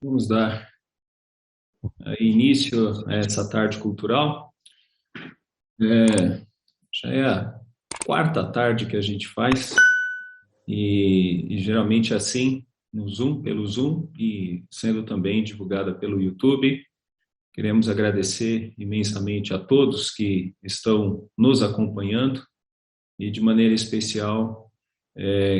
Vamos dar início a essa tarde cultural. Já é a quarta tarde que a gente faz e geralmente é assim no Zoom, pelo Zoom e sendo também divulgada pelo YouTube. Queremos agradecer imensamente a todos que estão nos acompanhando e de maneira especial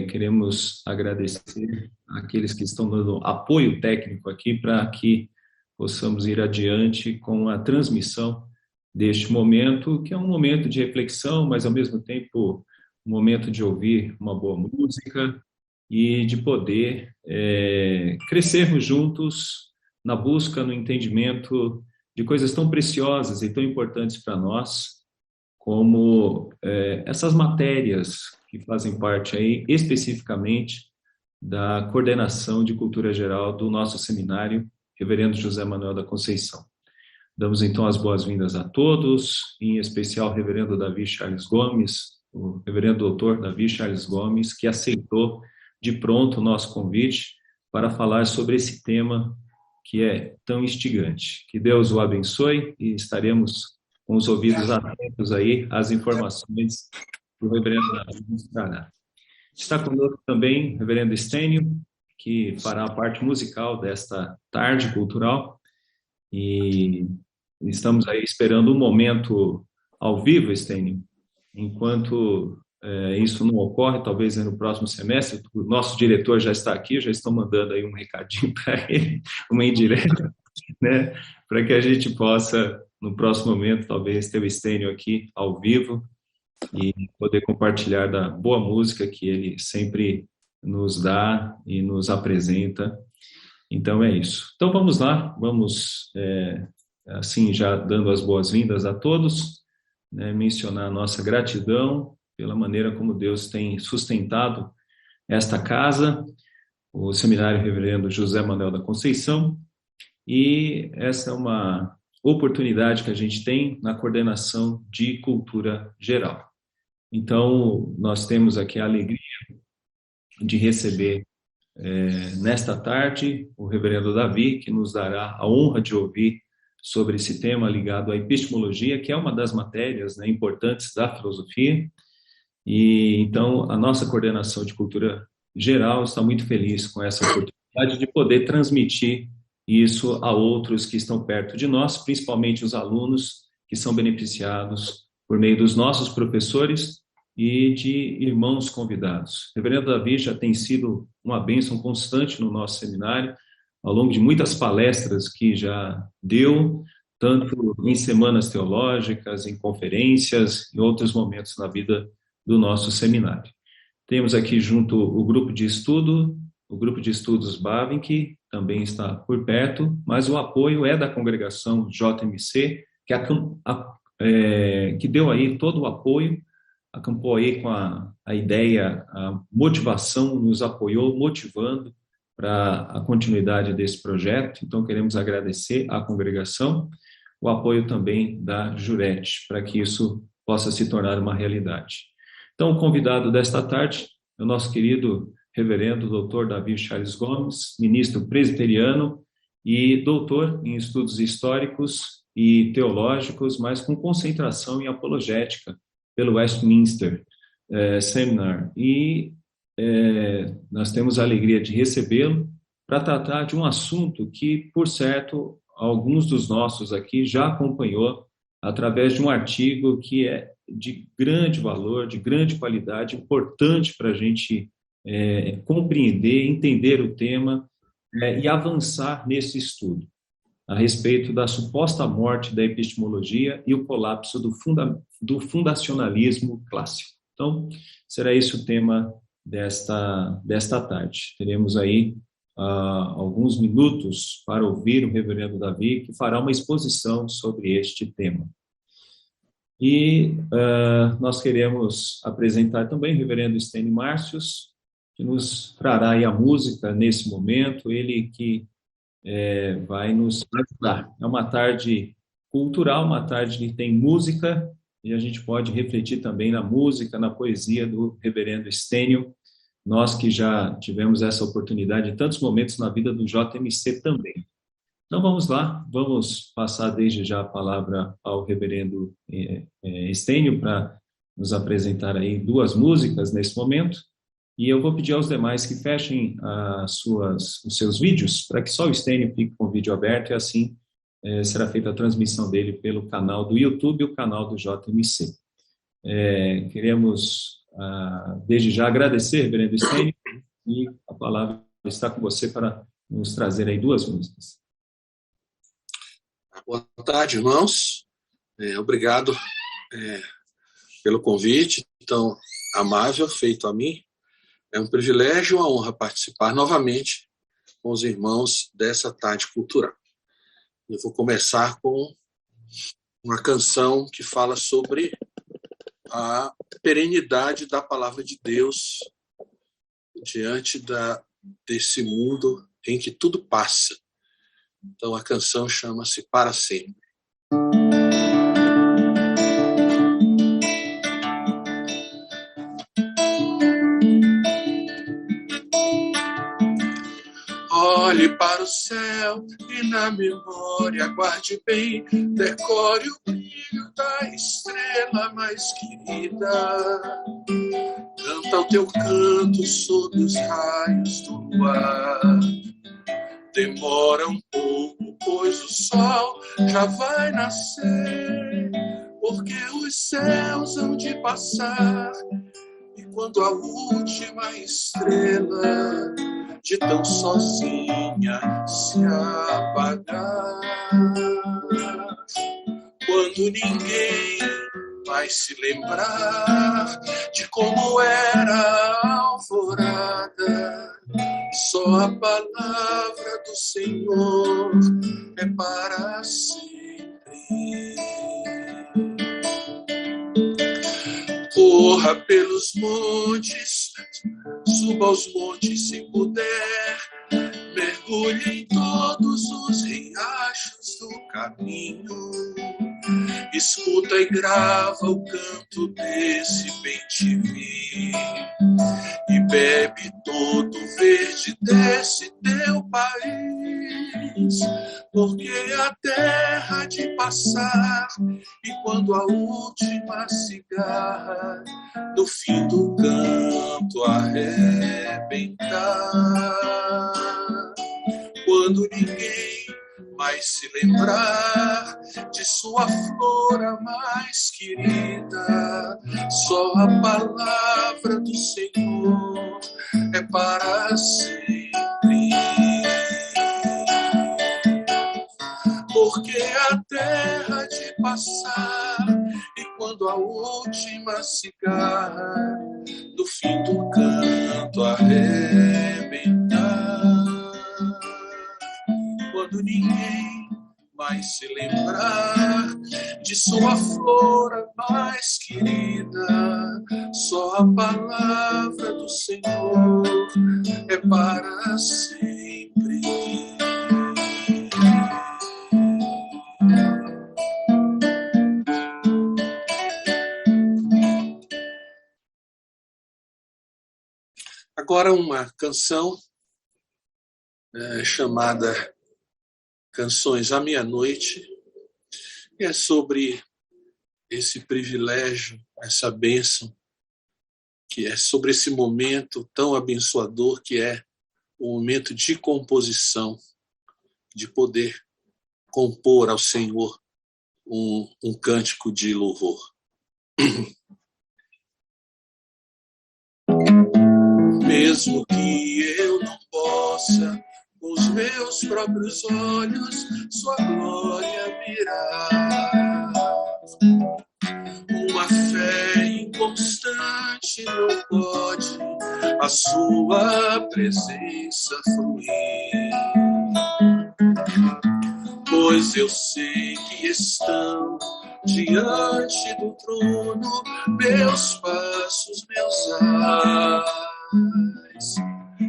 queremos agradecer àqueles que estão dando apoio técnico aqui para que possamos ir adiante com a transmissão deste momento, que é um momento de reflexão, mas ao mesmo tempo um momento de ouvir uma boa música e de poder crescermos juntos na busca, no entendimento de coisas tão preciosas e tão importantes para nós, como essas matérias que fazem parte aí especificamente da coordenação de cultura geral do nosso seminário Reverendo José Manuel da Conceição. Damos então as boas-vindas a todos, em especial ao Reverendo Davi Charles Gomes, o Reverendo Doutor Davi Charles Gomes, que aceitou de pronto o nosso convite para falar sobre esse tema que é tão instigante. Que Deus o abençoe e estaremos com os ouvidos atentos aí às informações que o Reverendo Davi nos trará. Está conosco também o Reverendo Estênio, que fará a parte musical desta tarde cultural, e estamos aí esperando um momento ao vivo, Estênio. Enquanto isso não ocorre, talvez no próximo semestre, o nosso diretor já está aqui, já estão mandando aí um recadinho para ele, uma indireta, né, para que a gente possa, no próximo momento, talvez ter o Estênio aqui ao vivo e poder compartilhar da boa música que ele sempre nos dá e nos apresenta. Então é isso. Então vamos lá, vamos assim já dando as boas-vindas a todos, né, mencionar a nossa gratidão pela maneira como Deus tem sustentado esta casa, o Seminário Reverendo José Manuel da Conceição, e essa é uma oportunidade que a gente tem na coordenação de cultura geral. Então nós temos aqui a alegria de receber nesta tarde o Reverendo Davi, que nos dará a honra de ouvir sobre esse tema ligado à epistemologia, que é uma das matérias, né, importantes da filosofia. E então a nossa coordenação de cultura geral está muito feliz com essa oportunidade de poder transmitir isso a outros que estão perto de nós, principalmente os alunos que são beneficiados por meio dos nossos professores e de irmãos convidados. O Reverendo Davi já tem sido uma bênção constante no nosso seminário, ao longo de muitas palestras que já deu, tanto em semanas teológicas, em conferências, em outros momentos na vida do nosso seminário. Temos aqui junto o grupo de estudo, o grupo de estudos Baven, que também está por perto, mas o apoio é da congregação JMC, que deu aí todo o apoio, acampou aí com a ideia, a motivação, nos apoiou, motivando para a continuidade desse projeto. Então, queremos agradecer à congregação, o apoio também da Jurete, para que isso possa se tornar uma realidade. Então, o convidado desta tarde é o nosso querido Reverendo Dr. Davi Charles Gomes, ministro presbiteriano e doutor em estudos históricos e teológicos, mas com concentração em apologética, pelo Westminster Seminar, e nós temos a alegria de recebê-lo para tratar de um assunto que, por certo, alguns dos nossos aqui já acompanhou através de um artigo que é de grande valor, de grande qualidade, importante para a gente compreender, entender o tema e avançar nesse estudo a respeito da suposta morte da epistemologia e o colapso do fundacionalismo clássico. Então, será esse o tema desta tarde. Teremos aí alguns minutos para ouvir o Reverendo Davi, que fará uma exposição sobre este tema. E nós queremos apresentar também o Reverendo Estênio Márcios, que nos trará aí a música nesse momento, ele que vai nos ajudar. É uma tarde cultural, uma tarde que tem música, e a gente pode refletir também na música, na poesia do Reverendo Estênio, Nós que já tivemos essa oportunidade em tantos momentos na vida do JMC também. Então vamos lá, vamos passar desde já a palavra ao reverendo Estênio para nos apresentar aí 2 músicas nesse momento. E eu vou pedir aos demais que fechem os seus vídeos para que só o Estênio fique com o vídeo aberto e assim será feita a transmissão dele pelo canal do YouTube e o canal do JMC. Queremos, desde já, agradecer, reverendo Estênio, e a palavra está com você para nos trazer aí 2 músicas. Boa tarde, irmãos. Obrigado pelo convite tão amável feito a mim. É um privilégio e uma honra participar novamente com os irmãos dessa tarde cultural. Eu vou começar com uma canção que fala sobre a perenidade da palavra de Deus diante desse mundo em que tudo passa. Então a canção chama-se Para Sempre. Olhe para o céu e na memória guarde bem, decore o brilho da estrela mais querida. Canta o teu canto sob os raios do luar. Demora um pouco, pois o sol já vai nascer, porque os céus hão de passar, e quando a última estrela de tão sozinha se apagar, quando ninguém vai se lembrar de como era a alvorada, só a palavra do Senhor é para sempre. Corra pelos montes, suba aos montes se puder, mergulhe em todos os riachos do caminho, escuta e grava o canto desse bem-te-vi, e bebe todo o verde desse teu país, porque a terra de passar, e quando a última cigarra no fim do canto arrebentar, quando ninguém mais se lembrar de sua flor a mais querida, só a palavra do Senhor é para sempre. Porque a terra de passar, e quando a última cigarra do fim do canto arrebentar, quando ninguém mais se lembrar de sua flor a mais querida, só a palavra do Senhor é para sempre. Agora uma canção chamada Canções à Meia-Noite, e é sobre esse privilégio, essa bênção, que é sobre esse momento tão abençoador que é o momento de composição, de poder compor ao Senhor um cântico de louvor. Mesmo que eu não possa, com os meus próprios olhos, sua glória virar. Uma fé inconstante não pode a sua presença fluir. Pois eu sei que estão diante do trono meus passos, meus ais.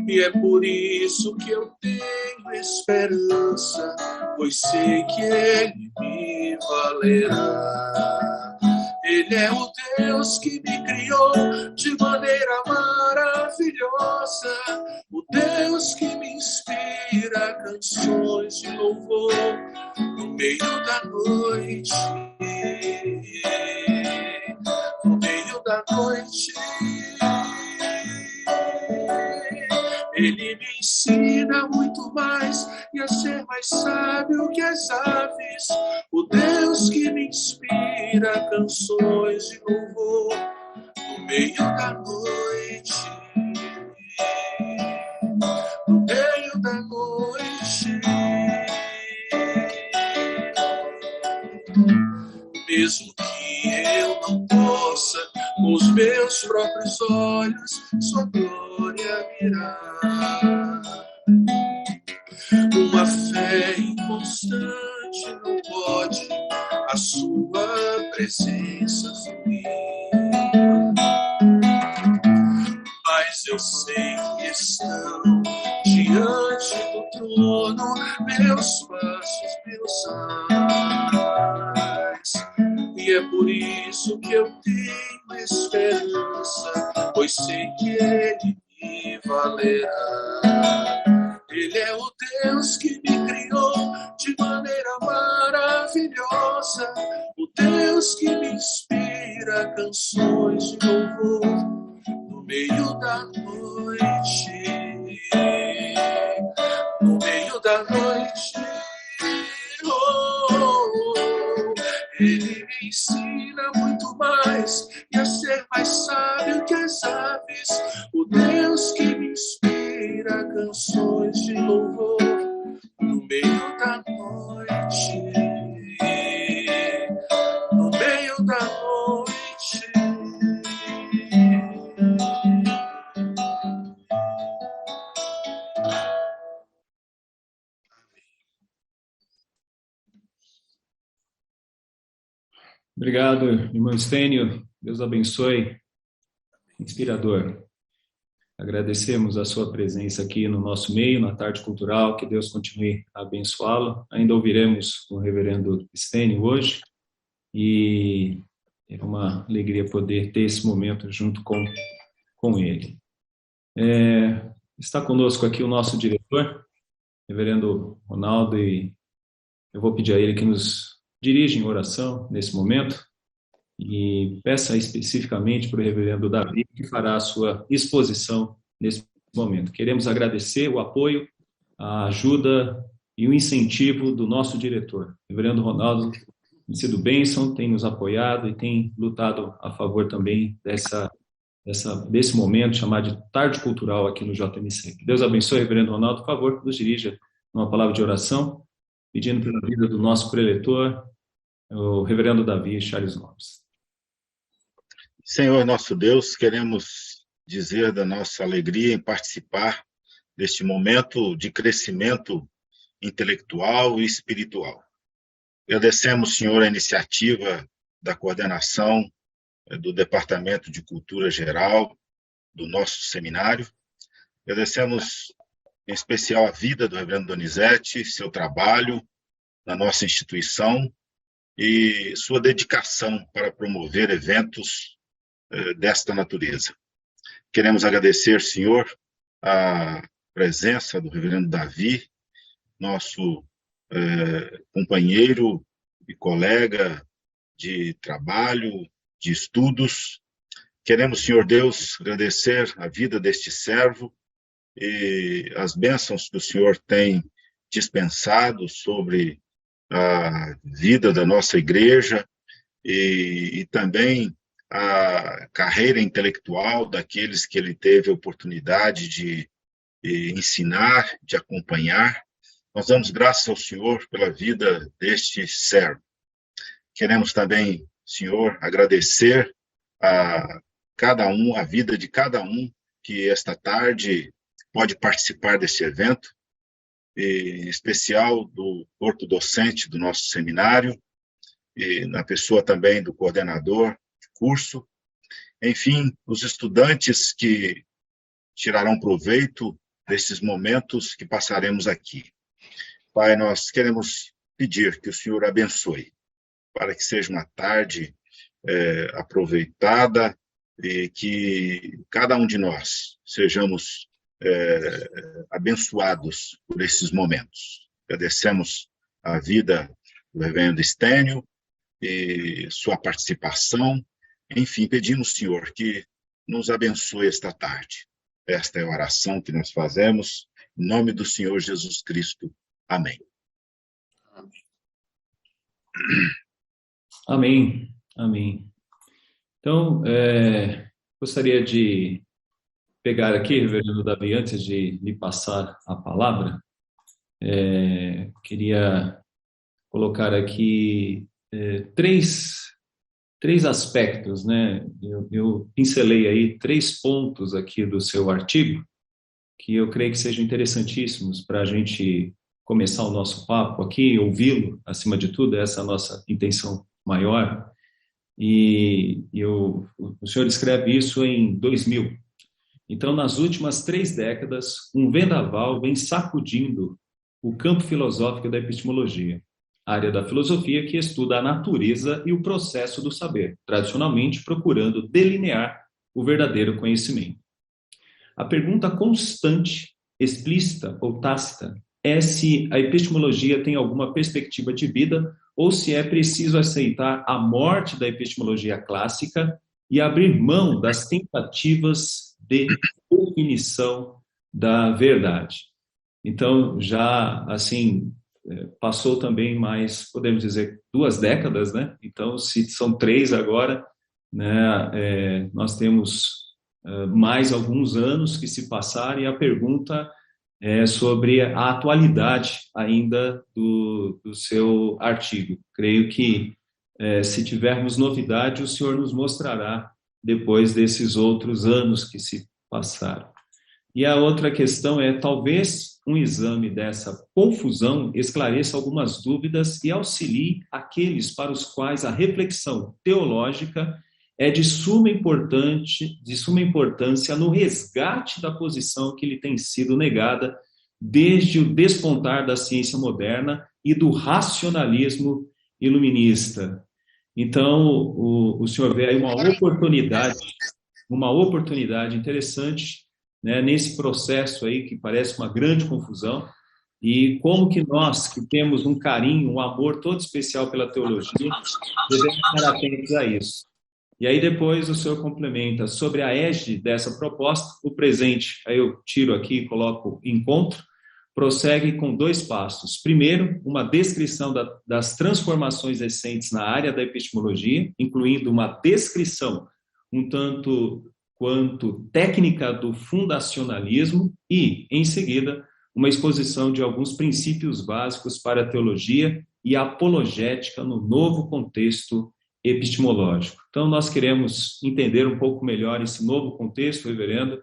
E é por isso que eu tenho esperança, pois sei que Ele me valerá. Ele é o Deus que me criou de maneira maravilhosa. vitoriosa, o Deus que me inspira canções de louvor no meio da noite. No meio da noite, Ele me ensina muito mais e a ser mais sábio que as aves. O Deus que me inspira canções de louvor no meio da noite. No meio da noite. Mesmo que eu não possa, com os meus próprios olhos, sua glória virá. Uma fé inconstante não pode a sua presença fluir. Mas eu sei que estão diante do trono meus passos, meus ais. E é por isso que eu tenho esperança, pois sei que Ele me valerá. Ele é o Deus que me criou de maneira maravilhosa, o Deus que me inspira canções de louvor no meio da noite. No meio da noite. Ele me ensina muito mais e a ser mais sábio que as aves. O Deus que me inspira canções de louvor no meio da noite. No meio da noite. Obrigado, irmão Estênio. Deus abençoe. Inspirador. Agradecemos a sua presença aqui no nosso meio, na Tarde Cultural. Que Deus continue a abençoá-lo. Ainda ouviremos o reverendo Estênio hoje. E é uma alegria poder ter esse momento junto com ele. Está conosco aqui o nosso diretor, reverendo Ronaldo, e eu vou pedir a ele que nos dirija em oração nesse momento e peça especificamente para o reverendo Davi, que fará a sua exposição nesse momento. Queremos agradecer o apoio, a ajuda e o incentivo do nosso diretor. O reverendo Ronaldo tem sido bênção, tem nos apoiado e tem lutado a favor também desse momento chamado de Tarde Cultural aqui no JMC. Que Deus abençoe, reverendo Ronaldo. Por favor, nos dirija numa palavra de oração, pedindo pela vida do nosso preletor, o reverendo Davi Charles Lopes. Senhor nosso Deus, queremos dizer da nossa alegria em participar deste momento de crescimento intelectual e espiritual. Agradecemos, Senhor, a iniciativa da coordenação do Departamento de Cultura Geral do nosso seminário. Agradecemos, em especial, a vida do reverendo Donizete, seu trabalho na nossa instituição e sua dedicação para promover eventos desta natureza. Queremos agradecer, Senhor, a presença do reverendo Davi, nosso companheiro e colega de trabalho, de estudos. Queremos, Senhor Deus, agradecer a vida deste servo e as bênçãos que o Senhor tem dispensado sobre a vida da nossa igreja e também a carreira intelectual daqueles que ele teve a oportunidade de ensinar, de acompanhar. Nós damos graças ao Senhor pela vida deste servo. Queremos também, Senhor, agradecer a cada um, a vida de cada um que esta tarde pode participar desse evento, em especial do corpo docente do nosso seminário, e na pessoa também do coordenador de curso, enfim, os estudantes que tirarão proveito desses momentos que passaremos aqui. Pai, nós queremos pedir que o Senhor abençoe, para que seja uma tarde aproveitada e que cada um de nós sejamos abençoados por esses momentos. Agradecemos a vida do reverendo Estênio e sua participação. Enfim, pedimos, Senhor, que nos abençoe esta tarde. Esta é a oração que nós fazemos, em nome do Senhor Jesus Cristo. Amém. Amém. Amém. Então, gostaria de pegar aqui, reverendo Davi, antes de lhe passar a palavra, queria colocar aqui três aspectos, né? Eu pincelei aí 3 pontos aqui do seu artigo, que eu creio que sejam interessantíssimos para a gente começar o nosso papo aqui, ouvi-lo, acima de tudo, essa é a nossa intenção maior. E o senhor escreve isso em 2000. Então, nas últimas 3 décadas, um vendaval vem sacudindo o campo filosófico da epistemologia, área da filosofia que estuda a natureza e o processo do saber, tradicionalmente procurando delinear o verdadeiro conhecimento. A pergunta constante, explícita ou tácita, é se a epistemologia tem alguma perspectiva de vida ou se é preciso aceitar a morte da epistemologia clássica e abrir mão das tentativas de definição da verdade. Então, já, assim, passou também mais, podemos dizer, 2 décadas, né? Então, se são 3 agora, né, nós temos mais alguns anos que se passaram e a pergunta é sobre a atualidade ainda do seu artigo. Creio que, se tivermos novidade, o senhor nos mostrará depois desses outros anos que se passaram. E a outra questão é, talvez um exame dessa confusão esclareça algumas dúvidas e auxilie aqueles para os quais a reflexão teológica é de suma importância no resgate da posição que lhe tem sido negada desde o despontar da ciência moderna e do racionalismo iluminista. Então, o senhor vê aí uma oportunidade interessante, né, nesse processo aí que parece uma grande confusão, e como que nós, que temos um carinho, um amor todo especial pela teologia, devemos estar atentos a isso. E aí depois o senhor complementa sobre a égide dessa proposta, o presente, aí eu tiro aqui e coloco encontro, prossegue com 2 passos. Primeiro, uma descrição das transformações recentes na área da epistemologia, incluindo uma descrição um tanto quanto técnica do fundacionalismo e, em seguida, uma exposição de alguns princípios básicos para a teologia e a apologética no novo contexto epistemológico. Então, nós queremos entender um pouco melhor esse novo contexto, reverendo,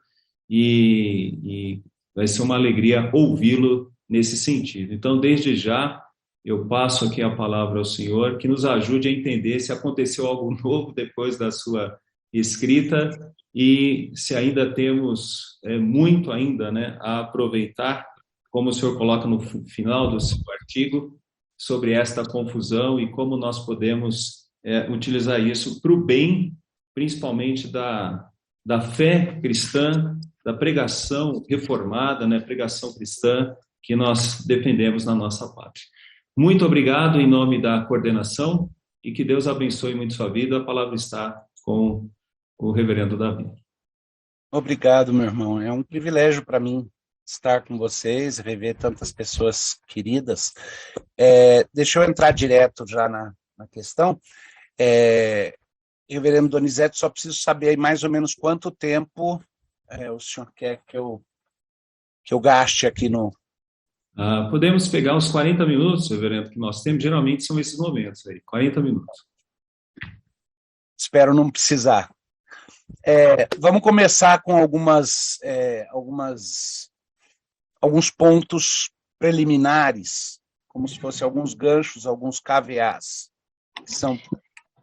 e vai ser uma alegria ouvi-lo nesse sentido. Então, desde já, eu passo aqui a palavra ao senhor, que nos ajude a entender se aconteceu algo novo depois da sua escrita e se ainda temos muito ainda, né, a aproveitar, como o senhor coloca no final do seu artigo, sobre esta confusão e como nós podemos utilizar isso para o bem, principalmente da fé cristã, da pregação reformada, né, pregação cristã que nós defendemos na nossa pátria. Muito obrigado em nome da coordenação e que Deus abençoe muito sua vida. A palavra está com o reverendo Davi. Obrigado, meu irmão. É um privilégio para mim estar com vocês, rever tantas pessoas queridas. Deixa eu entrar direto já na questão. Reverendo Donizete, só preciso saber aí mais ou menos quanto tempo o senhor quer que eu gaste aqui no... Podemos pegar os 40 minutos, reverendo, que nós temos, geralmente são esses momentos aí, 40 minutos. Espero não precisar. Vamos começar com alguns pontos preliminares, como se fossem alguns ganchos, alguns caveats, que são,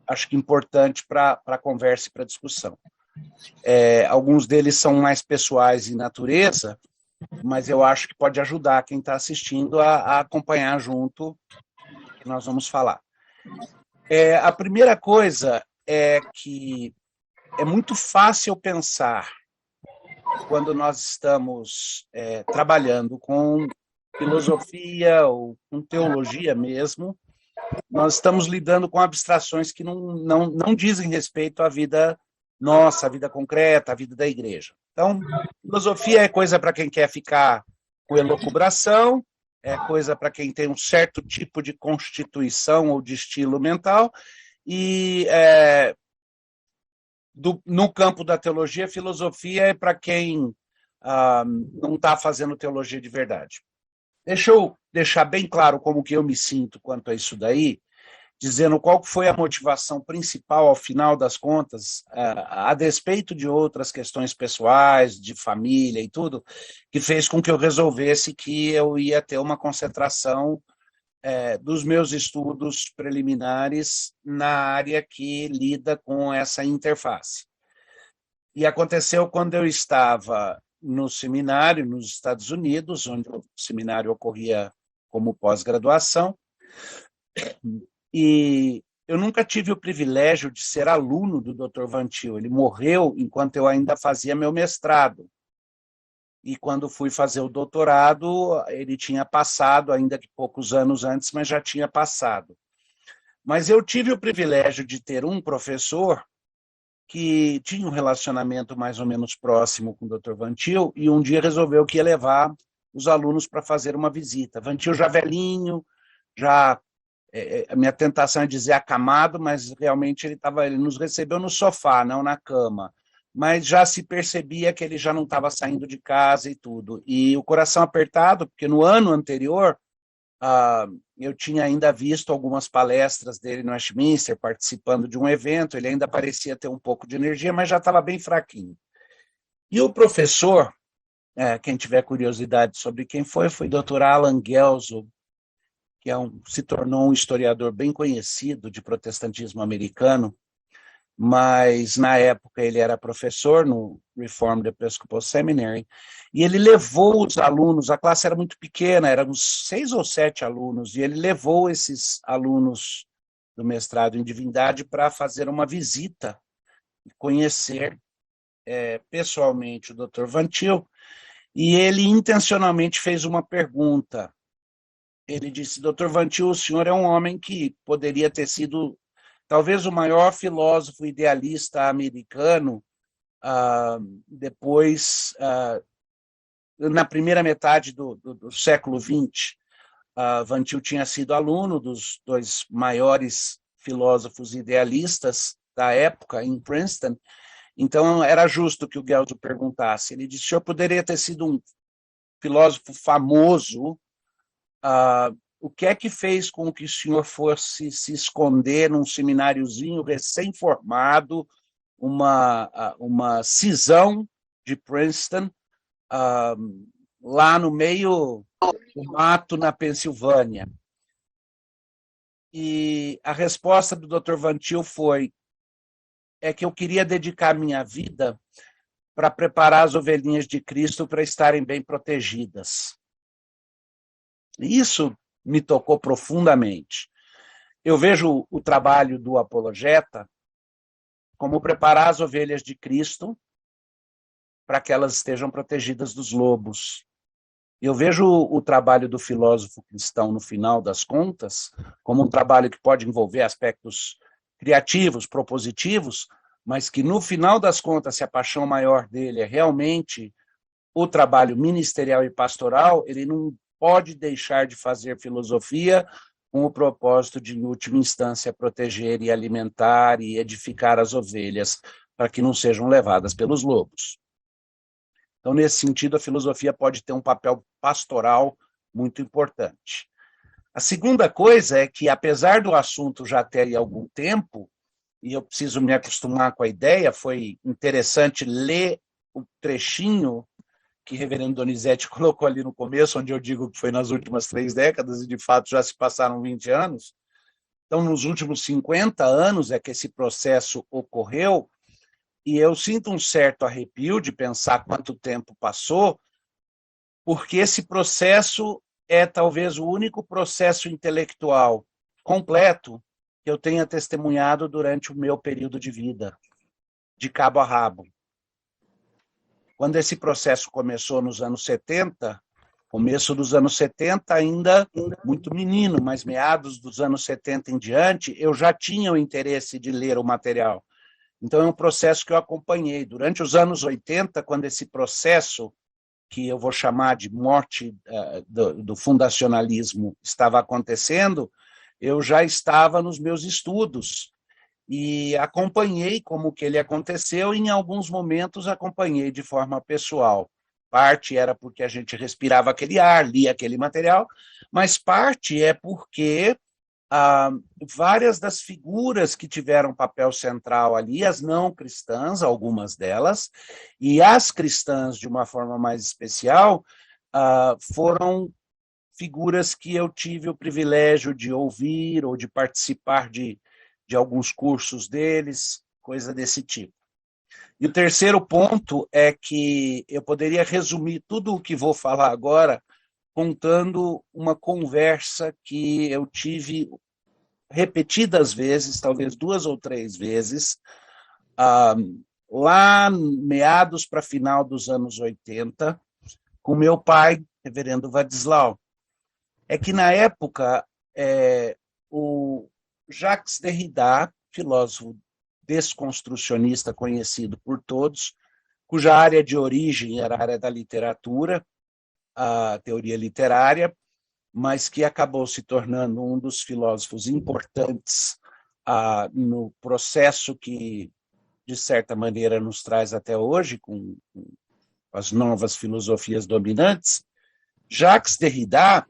acho que, importantes para a conversa e para a discussão. Alguns deles são mais pessoais em natureza, mas eu acho que pode ajudar quem está assistindo a acompanhar junto o que nós vamos falar. A primeira coisa é que é muito fácil pensar quando nós estamos trabalhando com filosofia ou com teologia mesmo, nós estamos lidando com abstrações que não dizem respeito à vida nossa, à vida concreta, à vida da igreja. Então, filosofia é coisa para quem quer ficar com elucubração, é coisa para quem tem um certo tipo de constituição ou de estilo mental, e no campo da teologia, filosofia é para quem não está fazendo teologia de verdade. Deixa eu deixar bem claro como que eu me sinto quanto a isso daí, dizendo qual foi a motivação principal, ao final das contas, a despeito de outras questões pessoais, de família e tudo, que fez com que eu resolvesse que eu ia ter uma concentração dos meus estudos preliminares na área que lida com essa interface. E aconteceu quando eu estava no seminário nos Estados Unidos, onde o seminário ocorria como pós-graduação, e eu nunca tive o privilégio de ser aluno do Dr. Van Til. Ele morreu enquanto eu ainda fazia meu mestrado. E quando fui fazer o doutorado, ele tinha passado, ainda que poucos anos antes, mas já tinha passado. Mas eu tive o privilégio de ter um professor que tinha um relacionamento mais ou menos próximo com o Dr. Van Til, e um dia resolveu que ia levar os alunos para fazer uma visita. Van Til já velhinho, já a minha tentação é dizer acamado, mas realmente ele nos recebeu no sofá, não na cama. Mas já se percebia que ele já não estava saindo de casa e tudo. E o coração apertado, porque no ano anterior eu tinha ainda visto algumas palestras dele no Westminster, participando de um evento, ele ainda parecia ter um pouco de energia, mas já estava bem fraquinho. E o professor, quem tiver curiosidade sobre quem foi Dr. Alan Guelzo, que se tornou um historiador bem conhecido de protestantismo americano, mas na época ele era professor no Reformed Episcopal Seminary, e ele levou os alunos, a classe era muito pequena, eram 6 ou 7 alunos, e ele levou esses alunos do mestrado em divindade para fazer uma visita e conhecer pessoalmente o Dr. Van Til, e ele intencionalmente fez uma pergunta. Ele disse: Dr. Van Til, o senhor é um homem que poderia ter sido talvez o maior filósofo idealista americano depois, na primeira metade do século XX. Van Til tinha sido aluno dos 2 maiores filósofos idealistas da época, em Princeton, então era justo que o Guelzo perguntasse. Ele disse: o senhor poderia ter sido um filósofo famoso, o que é que fez com que o senhor fosse se esconder num semináriozinho recém-formado, uma cisão de Princeton, lá no meio do mato, na Pensilvânia? E a resposta do Dr. Van Til foi: é que eu queria dedicar minha vida para preparar as ovelhinhas de Cristo para estarem bem protegidas. Isso me tocou profundamente. Eu vejo o trabalho do apologeta como preparar as ovelhas de Cristo para que elas estejam protegidas dos lobos. Eu vejo o trabalho do filósofo cristão, no final das contas, como um trabalho que pode envolver aspectos criativos, propositivos, mas que, no final das contas, se a paixão maior dele é realmente o trabalho ministerial e pastoral, ele não pode deixar de fazer filosofia com o propósito de, em última instância, proteger e alimentar e edificar as ovelhas para que não sejam levadas pelos lobos. Então, nesse sentido, a filosofia pode ter um papel pastoral muito importante. A segunda coisa é que, apesar do assunto já ter algum tempo, e eu preciso me acostumar com a ideia, foi interessante ler o trechinho que o reverendo Donizete colocou ali no começo, onde eu digo que foi nas últimas 3 décadas, e de fato já se passaram 20 anos. Então, nos últimos 50 anos é que esse processo ocorreu, e eu sinto um certo arrepio de pensar quanto tempo passou, porque esse processo é talvez o único processo intelectual completo que eu tenha testemunhado durante o meu período de vida, de cabo a rabo. Quando esse processo começou nos anos 70, começo dos anos 70 ainda muito menino, mas meados dos anos 70 em diante, eu já tinha o interesse de ler o material. Então é um processo que eu acompanhei. Durante os anos 80, quando esse processo, que eu vou chamar de morte do fundacionalismo, estava acontecendo, eu já estava nos meus estudos e acompanhei como que ele aconteceu e, em alguns momentos, acompanhei de forma pessoal. Parte era porque a gente respirava aquele ar, lia aquele material, mas parte é porque várias das figuras que tiveram papel central ali, as não cristãs, algumas delas, e as cristãs, de uma forma mais especial, foram figuras que eu tive o privilégio de ouvir ou de participar de alguns cursos deles, coisa desse tipo. E o terceiro ponto é que eu poderia resumir tudo o que vou falar agora contando uma conversa que eu tive repetidas vezes, talvez 2 ou 3 vezes, lá meados para final dos anos 80, com meu pai, reverendo Vadislau. É que, na época, o Jacques Derrida, filósofo desconstrucionista conhecido por todos, cuja área de origem era a área da literatura, a teoria literária, mas que acabou se tornando um dos filósofos importantes no processo que, de certa maneira, nos traz até hoje, com as novas filosofias dominantes. Jacques Derrida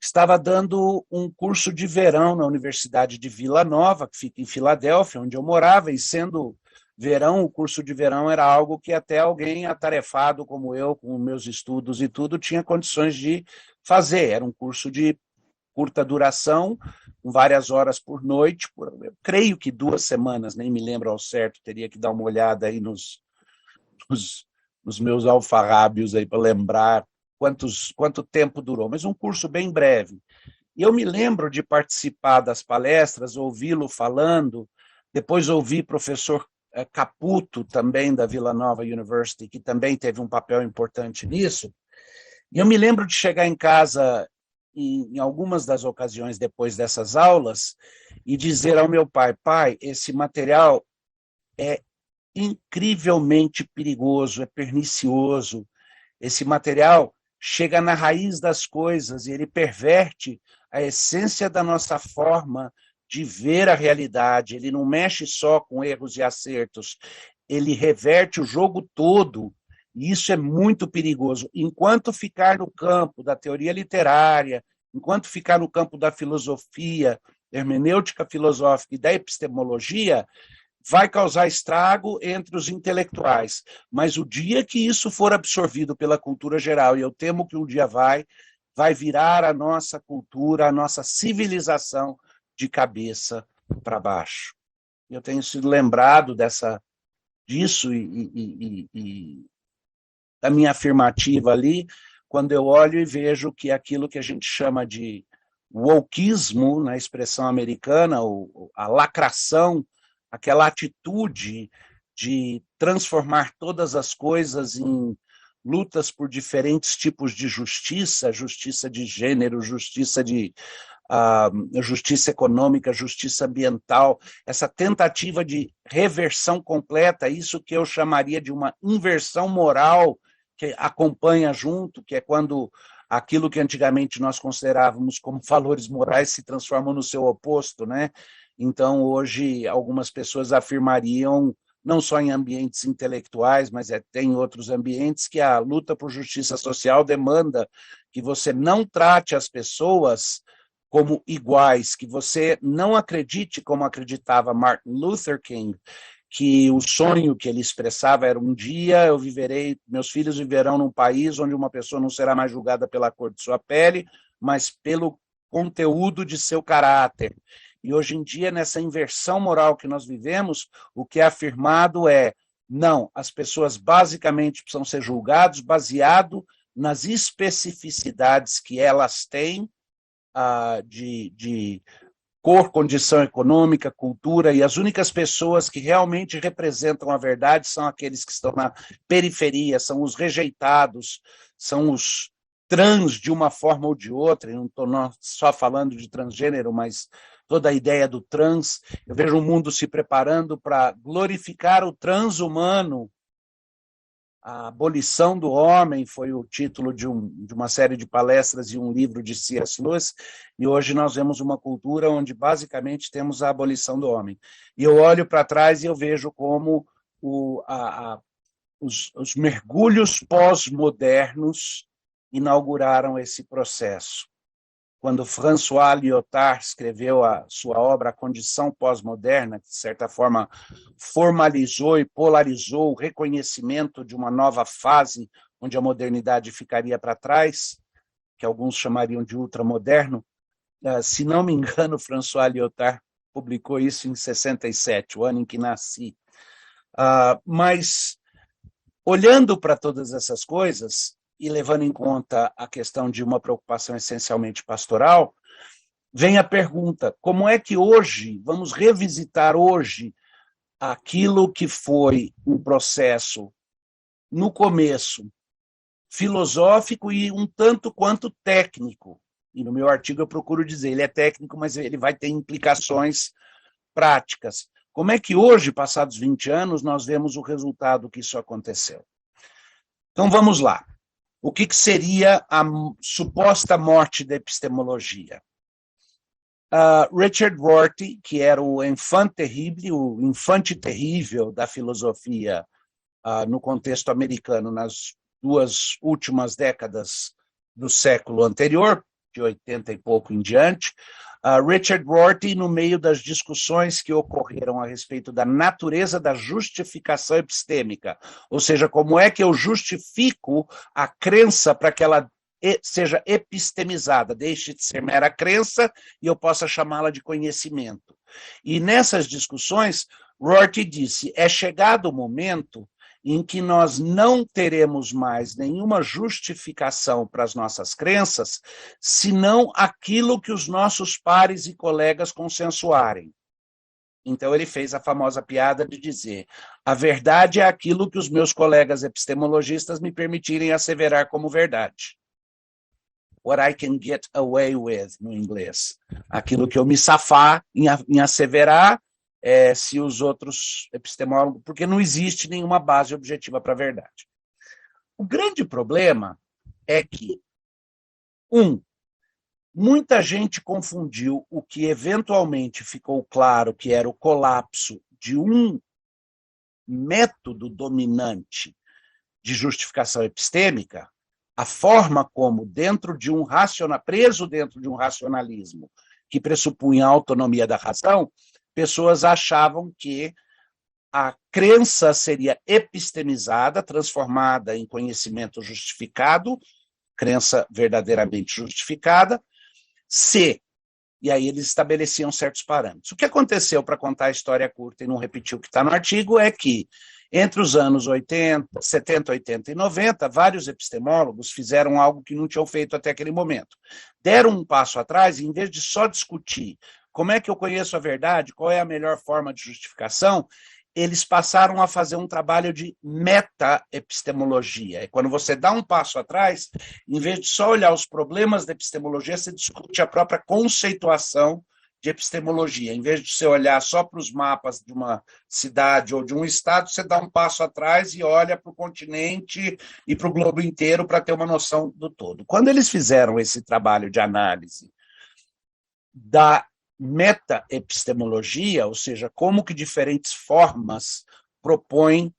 estava dando um curso de verão na Universidade de Vila Nova, que fica em Filadélfia, onde eu morava, e sendo verão, o curso de verão era algo que até alguém atarefado como eu, com meus estudos e tudo, tinha condições de fazer. Era um curso de curta duração, com várias horas por noite, eu creio que 2 semanas, nem me lembro ao certo, teria que dar uma olhada aí nos meus alfarrábios aí para lembrar quanto tempo durou, mas um curso bem breve. E eu me lembro de participar das palestras, ouvi-lo falando, depois ouvi professor Caputo, também da Vila Nova University, que também teve um papel importante nisso. E eu me lembro de chegar em casa, em algumas das ocasiões depois dessas aulas, e dizer ao meu pai, pai, esse material é incrivelmente perigoso, é pernicioso, esse material chega na raiz das coisas e ele perverte a essência da nossa forma de ver a realidade. Ele não mexe só com erros e acertos, ele reverte o jogo todo, e isso é muito perigoso. Enquanto ficar no campo da teoria literária, enquanto ficar no campo da filosofia, da hermenêutica filosófica e da epistemologia, vai causar estrago entre os intelectuais. Mas o dia que isso for absorvido pela cultura geral, e eu temo que um dia vai virar a nossa cultura, a nossa civilização de cabeça para baixo. Eu tenho sido lembrado disso e da minha afirmativa ali, quando eu olho e vejo que aquilo que a gente chama de wokeismo, na expressão americana, a lacração, aquela atitude de transformar todas as coisas em lutas por diferentes tipos de justiça, justiça de gênero, justiça econômica, justiça ambiental, essa tentativa de reversão completa, isso que eu chamaria de uma inversão moral que acompanha junto, que é quando aquilo que antigamente nós considerávamos como valores morais se transformam no seu oposto, né? Então, hoje, algumas pessoas afirmariam, não só em ambientes intelectuais, mas até em outros ambientes, que a luta por justiça social demanda que você não trate as pessoas como iguais, que você não acredite como acreditava Martin Luther King, que o sonho que ele expressava era um dia meus filhos viverão num país onde uma pessoa não será mais julgada pela cor de sua pele, mas pelo conteúdo de seu caráter. E hoje em dia, nessa inversão moral que nós vivemos, o que é afirmado é, não, as pessoas basicamente precisam ser julgadas baseado nas especificidades que elas têm de cor, condição econômica, cultura, e as únicas pessoas que realmente representam a verdade são aqueles que estão na periferia, são os rejeitados, são os trans de uma forma ou de outra, e não estou só falando de transgênero, mas toda a ideia do trans. Eu vejo o mundo se preparando para glorificar o transhumano. A Abolição do Homem foi o título de uma série de palestras e um livro de C.S. Lewis, e hoje nós vemos uma cultura onde basicamente temos a abolição do homem. E eu olho para trás e eu vejo como os mergulhos pós-modernos inauguraram esse processo. Quando François Lyotard escreveu a sua obra A Condição Pós-Moderna, que, de certa forma, formalizou e polarizou o reconhecimento de uma nova fase onde a modernidade ficaria para trás, que alguns chamariam de ultramoderno, se não me engano, François Lyotard publicou isso em 67, o ano em que nasci. Mas, olhando para todas essas coisas, e levando em conta a questão de uma preocupação essencialmente pastoral, vem a pergunta: como é que hoje, vamos revisitar hoje, aquilo que foi um processo, no começo, filosófico e um tanto quanto técnico? E no meu artigo eu procuro dizer, ele é técnico, mas ele vai ter implicações práticas. Como é que hoje, passados 20 anos, nós vemos o resultado que isso aconteceu? Então vamos lá. O que seria a suposta morte da epistemologia? Richard Rorty, que era o enfant terrible, o infante terrível da filosofia no contexto americano nas 2 últimas décadas do século anterior, de 80 e pouco em diante, Richard Rorty, no meio das discussões que ocorreram a respeito da natureza da justificação epistêmica, ou seja, como é que eu justifico a crença para que ela seja epistemizada, deixe de ser mera crença e eu possa chamá-la de conhecimento. E nessas discussões, Rorty disse, é chegado o momento em que nós não teremos mais nenhuma justificação para as nossas crenças, senão aquilo que os nossos pares e colegas consensuarem. Então ele fez a famosa piada de dizer, a verdade é aquilo que os meus colegas epistemologistas me permitirem asseverar como verdade. What I can get away with, no inglês. Aquilo que eu me safar em asseverar, se os outros epistemólogos, porque não existe nenhuma base objetiva para a verdade. O grande problema é que, muita gente confundiu o que eventualmente ficou claro que era o colapso de um método dominante de justificação epistêmica, a forma como, preso dentro de um racionalismo que pressupunha a autonomia da razão, pessoas achavam que a crença seria epistemizada, transformada em conhecimento justificado, crença verdadeiramente justificada, e aí eles estabeleciam certos parâmetros. O que aconteceu, para contar a história curta e não repetir o que está no artigo, é que entre os anos 70, 80 e 90, vários epistemólogos fizeram algo que não tinham feito até aquele momento. Deram um passo atrás e, em vez de só discutir como é que eu conheço a verdade, qual é a melhor forma de justificação, eles passaram a fazer um trabalho de meta-epistemologia. É quando você dá um passo atrás, em vez de só olhar os problemas da epistemologia, você discute a própria conceituação de epistemologia. Em vez de você olhar só para os mapas de uma cidade ou de um estado, você dá um passo atrás e olha para o continente e para o globo inteiro para ter uma noção do todo. Quando eles fizeram esse trabalho de análise da meta-epistemologia, ou seja, como que diferentes formas propõem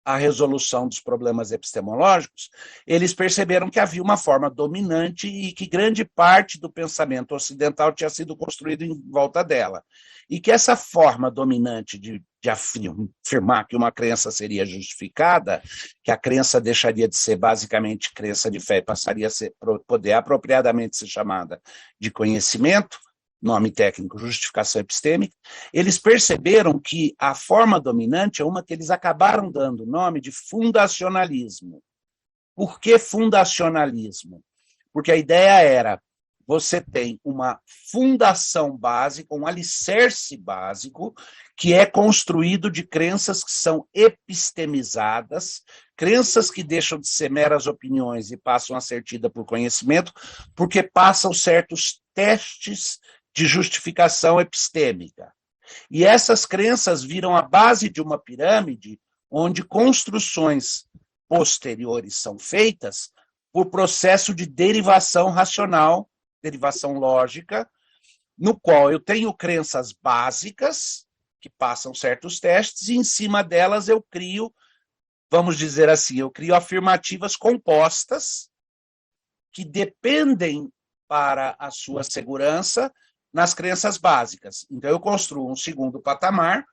a resolução dos problemas epistemológicos, eles perceberam que havia uma forma dominante e que grande parte do pensamento ocidental tinha sido construído em volta dela. E que essa forma dominante de afirmar que uma crença seria justificada, que a crença deixaria de ser basicamente crença de fé e passaria a poder apropriadamente ser chamada de conhecimento, nome técnico, justificação epistêmica, eles perceberam que a forma dominante é uma que eles acabaram dando o nome de fundacionalismo. Por que fundacionalismo? Porque a ideia era, você tem uma fundação básica, um alicerce básico, que é construído de crenças que são epistemizadas, crenças que deixam de ser meras opiniões e passam a ser tidas por conhecimento, porque passam certos testes de justificação epistêmica. E essas crenças viram a base de uma pirâmide onde construções posteriores são feitas por processo de derivação racional, derivação lógica, no qual eu tenho crenças básicas, que passam certos testes, e em cima delas eu crio, vamos dizer assim, eu crio afirmativas compostas, que dependem para a sua segurança nas crenças básicas. Então, eu construo um segundo patamar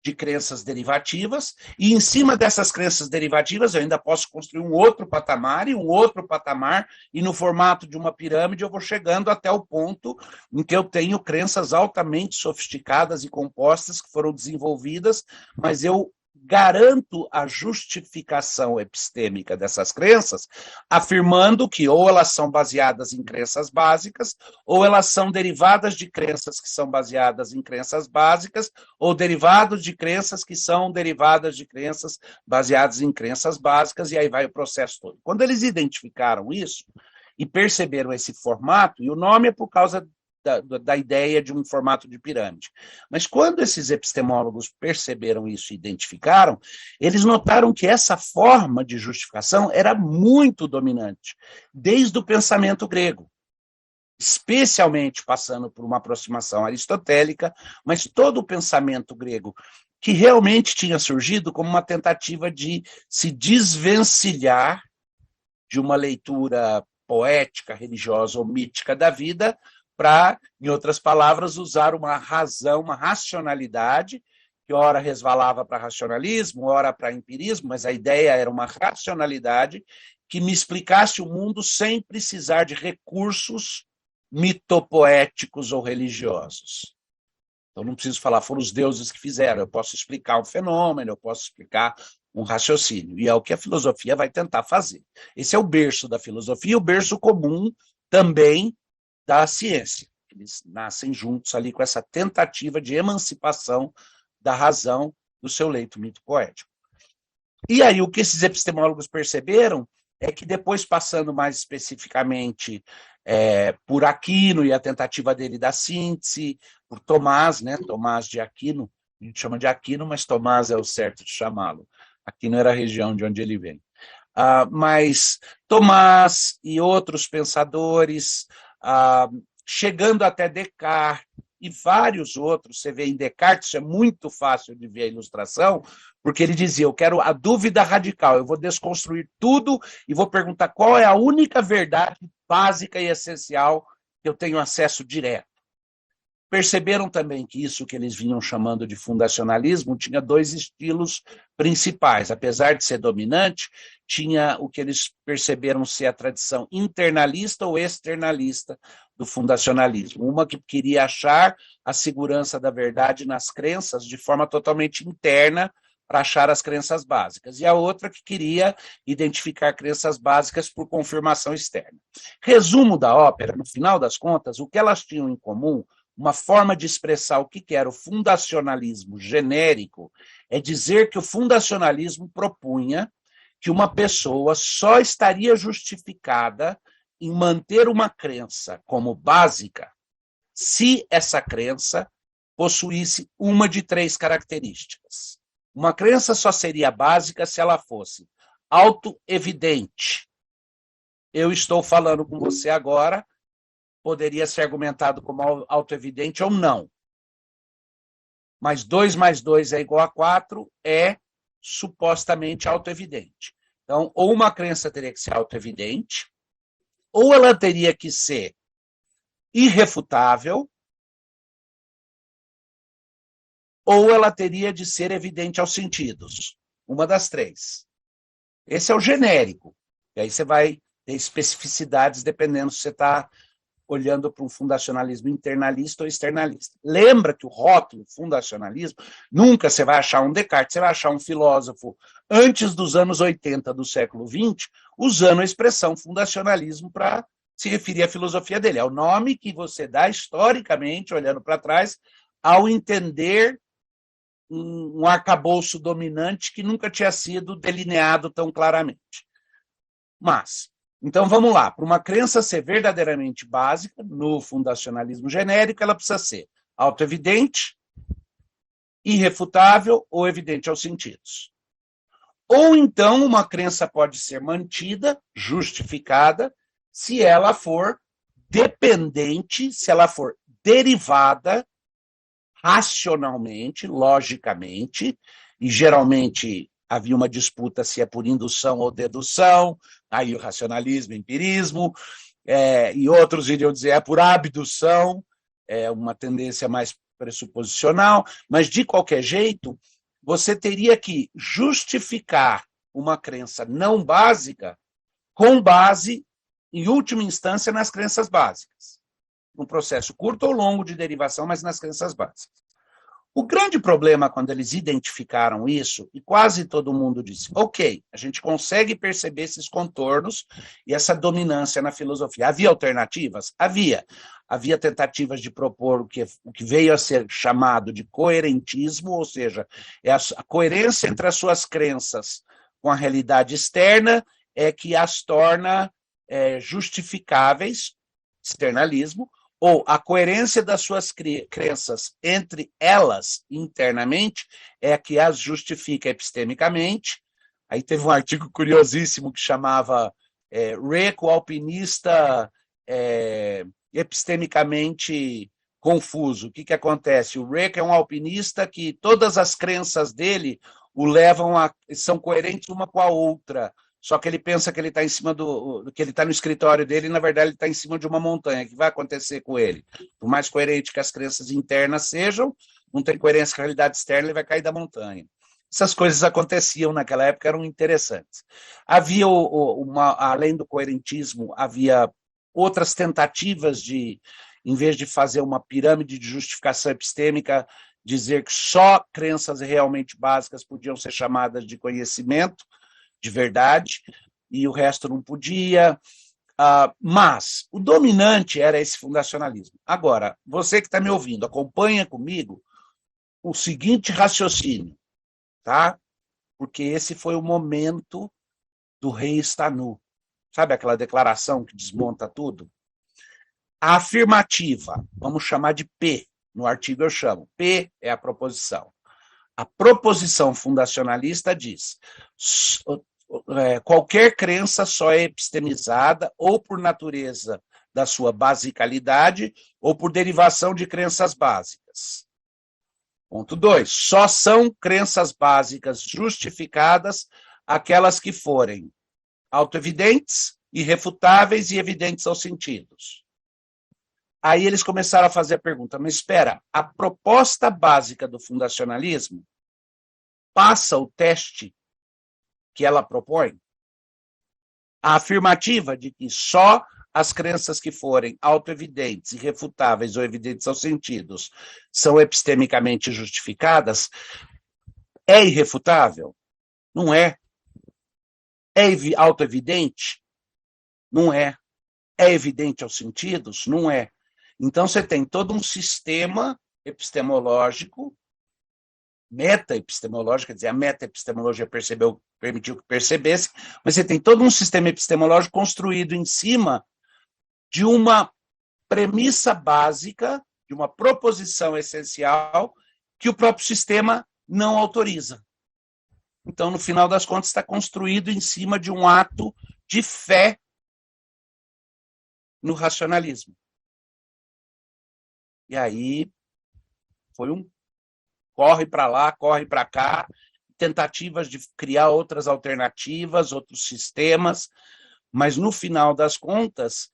de crenças derivativas, e em cima dessas crenças derivativas eu ainda posso construir um outro patamar, e no formato de uma pirâmide eu vou chegando até o ponto em que eu tenho crenças altamente sofisticadas e compostas que foram desenvolvidas, mas eu garanto a justificação epistêmica dessas crenças, afirmando que ou elas são baseadas em crenças básicas, ou elas são derivadas de crenças que são baseadas em crenças básicas, ou derivados de crenças que são derivadas de crenças baseadas em crenças básicas, e aí vai o processo todo. Quando eles identificaram isso e perceberam esse formato, e o nome é por causa da ideia de um formato de pirâmide. Mas quando esses epistemólogos perceberam isso e identificaram, eles notaram que essa forma de justificação era muito dominante, desde o pensamento grego, especialmente passando por uma aproximação aristotélica, mas todo o pensamento grego, que realmente tinha surgido como uma tentativa de se desvencilhar de uma leitura poética, religiosa ou mítica da vida, para, em outras palavras, usar uma razão, uma racionalidade, que ora resvalava para racionalismo, ora para empirismo, mas a ideia era uma racionalidade que me explicasse o mundo sem precisar de recursos mitopoéticos ou religiosos. Então não preciso falar, foram os deuses que fizeram, eu posso explicar um fenômeno, eu posso explicar um raciocínio, e é o que a filosofia vai tentar fazer. Esse é o berço da filosofia, o berço comum também da ciência. Eles nascem juntos ali com essa tentativa de emancipação da razão do seu leito mito-poético. E aí o que esses epistemólogos perceberam é que depois, passando mais especificamente por Aquino e a tentativa dele da síntese, por Tomás, né? Tomás de Aquino, a gente chama de Aquino, mas Tomás é o certo de chamá-lo. Aquino era a região de onde ele vem. Mas Tomás e outros pensadores, chegando até Descartes e vários outros, você vê em Descartes, isso é muito fácil de ver a ilustração, porque ele dizia, eu quero a dúvida radical, eu vou desconstruir tudo e vou perguntar qual é a única verdade básica e essencial que eu tenho acesso direto. Perceberam também que isso que eles vinham chamando de fundacionalismo tinha dois estilos principais. Apesar de ser dominante, tinha o que eles perceberam ser a tradição internalista ou externalista do fundacionalismo. Uma que queria achar a segurança da verdade nas crenças de forma totalmente interna para achar as crenças básicas. E a outra que queria identificar crenças básicas por confirmação externa. Resumo da ópera, no final das contas, o que elas tinham em comum, uma forma de expressar o que era o fundacionalismo genérico, é dizer que o fundacionalismo propunha que uma pessoa só estaria justificada em manter uma crença como básica se essa crença possuísse uma de três características. Uma crença só seria básica se ela fosse autoevidente. Eu estou falando com você agora, poderia ser argumentado como autoevidente ou não. Mas 2 mais 2 é igual a 4 é supostamente autoevidente. Então, ou uma crença teria que ser autoevidente, ou ela teria que ser irrefutável, ou ela teria de ser evidente aos sentidos. Uma das três. Esse é o genérico. E aí você vai ter especificidades dependendo se você está olhando para um fundacionalismo internalista ou externalista. Lembra que o rótulo fundacionalismo, nunca você vai achar um Descartes, você vai achar um filósofo antes dos anos 80 do século XX, usando a expressão fundacionalismo para se referia à filosofia dele. É o nome que você dá historicamente, olhando para trás, ao entender um arcabouço dominante que nunca tinha sido delineado tão claramente. Mas, então vamos lá, para uma crença ser verdadeiramente básica, no fundacionalismo genérico, ela precisa ser autoevidente, irrefutável ou evidente aos sentidos. Ou então uma crença pode ser mantida, justificada, se ela for dependente, se ela for derivada racionalmente, logicamente, e geralmente havia uma disputa se é por indução ou dedução, aí o racionalismo, empirismo, e outros iriam dizer é por abdução, é uma tendência mais pressuposicional, mas de qualquer jeito, você teria que justificar uma crença não básica com base, em última instância, nas crenças básicas. Um processo curto ou longo de derivação, mas nas crenças básicas. O grande problema, quando eles identificaram isso, e quase todo mundo disse, ok, a gente consegue perceber esses contornos e essa dominância na filosofia. Havia alternativas? Havia. Havia tentativas de propor o que veio a ser chamado de coerentismo, ou seja, é a coerência entre as suas crenças com a realidade externa é que as torna justificáveis, externalismo, ou a coerência das suas crenças entre elas internamente é a que as justifica epistemicamente. Aí teve um artigo curiosíssimo que chamava Reco, alpinista epistemicamente confuso. O que acontece? O Reco é um alpinista que todas as crenças dele o levam são coerentes uma com a outra. Só que ele pensa que ele está em cima que ele está no escritório dele e, na verdade, ele está em cima de uma montanha. O que vai acontecer com ele? Por mais coerente que as crenças internas sejam, não tem coerência com a realidade externa, ele vai cair da montanha. Essas coisas aconteciam naquela época, eram interessantes. Havia, além do coerentismo, havia outras tentativas de, em vez de fazer uma pirâmide de justificação epistêmica, dizer que só crenças realmente básicas podiam ser chamadas de conhecimento, de verdade, e o resto não podia, mas o dominante era esse fundacionalismo. Agora, você que está me ouvindo, acompanha comigo o seguinte raciocínio, tá? Porque esse foi o momento do rei está nu. Sabe aquela declaração que desmonta tudo? A afirmativa, vamos chamar de P, no artigo eu chamo, P é a proposição. A proposição fundacionalista diz: qualquer crença só é epistemizada ou por natureza da sua basicalidade ou por derivação de crenças básicas. Ponto 2. Só são crenças básicas justificadas aquelas que forem autoevidentes, irrefutáveis e evidentes aos sentidos. Aí eles começaram a fazer a pergunta, mas espera, a proposta básica do fundacionalismo passa o teste que ela propõe? A afirmativa de que só as crenças que forem autoevidentes, irrefutáveis ou evidentes aos sentidos são epistemicamente justificadas é irrefutável? Não é. É autoevidente? Não é. É evidente aos sentidos? Não é. Então você tem todo um sistema epistemológico, meta-epistemológico, quer dizer, a meta-epistemologia permitiu que percebesse, mas você tem todo um sistema epistemológico construído em cima de uma premissa básica, de uma proposição essencial, que o próprio sistema não autoriza. Então, no final das contas, está construído em cima de um ato de fé no racionalismo. E aí foi um corre para lá, corre para cá, tentativas de criar outras alternativas, outros sistemas, mas no final das contas,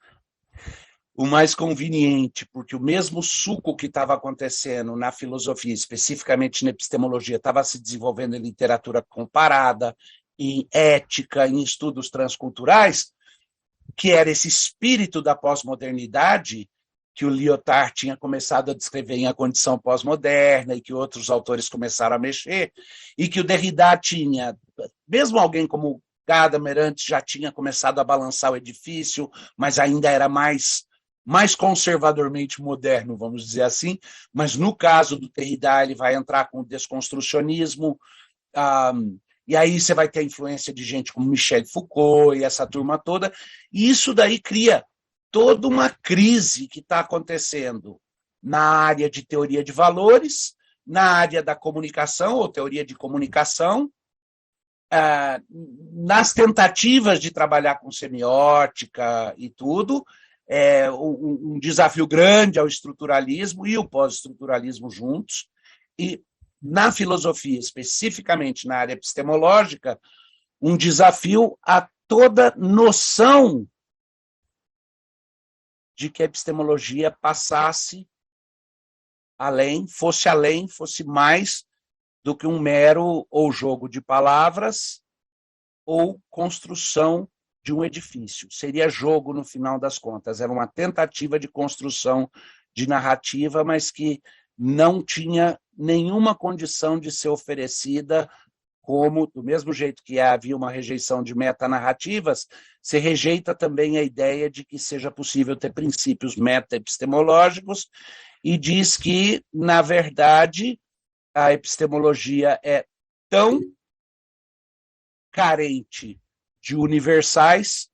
o mais conveniente, porque o mesmo suco que estava acontecendo na filosofia, especificamente na epistemologia, estava se desenvolvendo em literatura comparada, em ética, em estudos transculturais, que era esse espírito da pós-modernidade que o Lyotard tinha começado a descrever em A Condição Pós-Moderna e que outros autores começaram a mexer, e que o Derrida tinha, mesmo alguém como Gadamer antes já tinha começado a balançar o edifício, mas ainda era mais conservadormente moderno, vamos dizer assim. Mas no caso do Derrida, ele vai entrar com o desconstrucionismo, e aí você vai ter a influência de gente como Michel Foucault e essa turma toda, e isso daí cria toda uma crise que está acontecendo na área de teoria de valores, na área da comunicação, ou teoria de comunicação, nas tentativas de trabalhar com semiótica e tudo, um desafio grande ao estruturalismo e o pós-estruturalismo juntos, e na filosofia, especificamente na área epistemológica, um desafio a toda noção de que a epistemologia passasse além, fosse mais do que um mero ou jogo de palavras ou construção de um edifício. Seria jogo, no final das contas. Era uma tentativa de construção de narrativa, mas que não tinha nenhuma condição de ser oferecida como, do mesmo jeito que havia uma rejeição de metanarrativas, se rejeita também a ideia de que seja possível ter princípios meta-epistemológicos, e diz que, na verdade, a epistemologia é tão carente de universais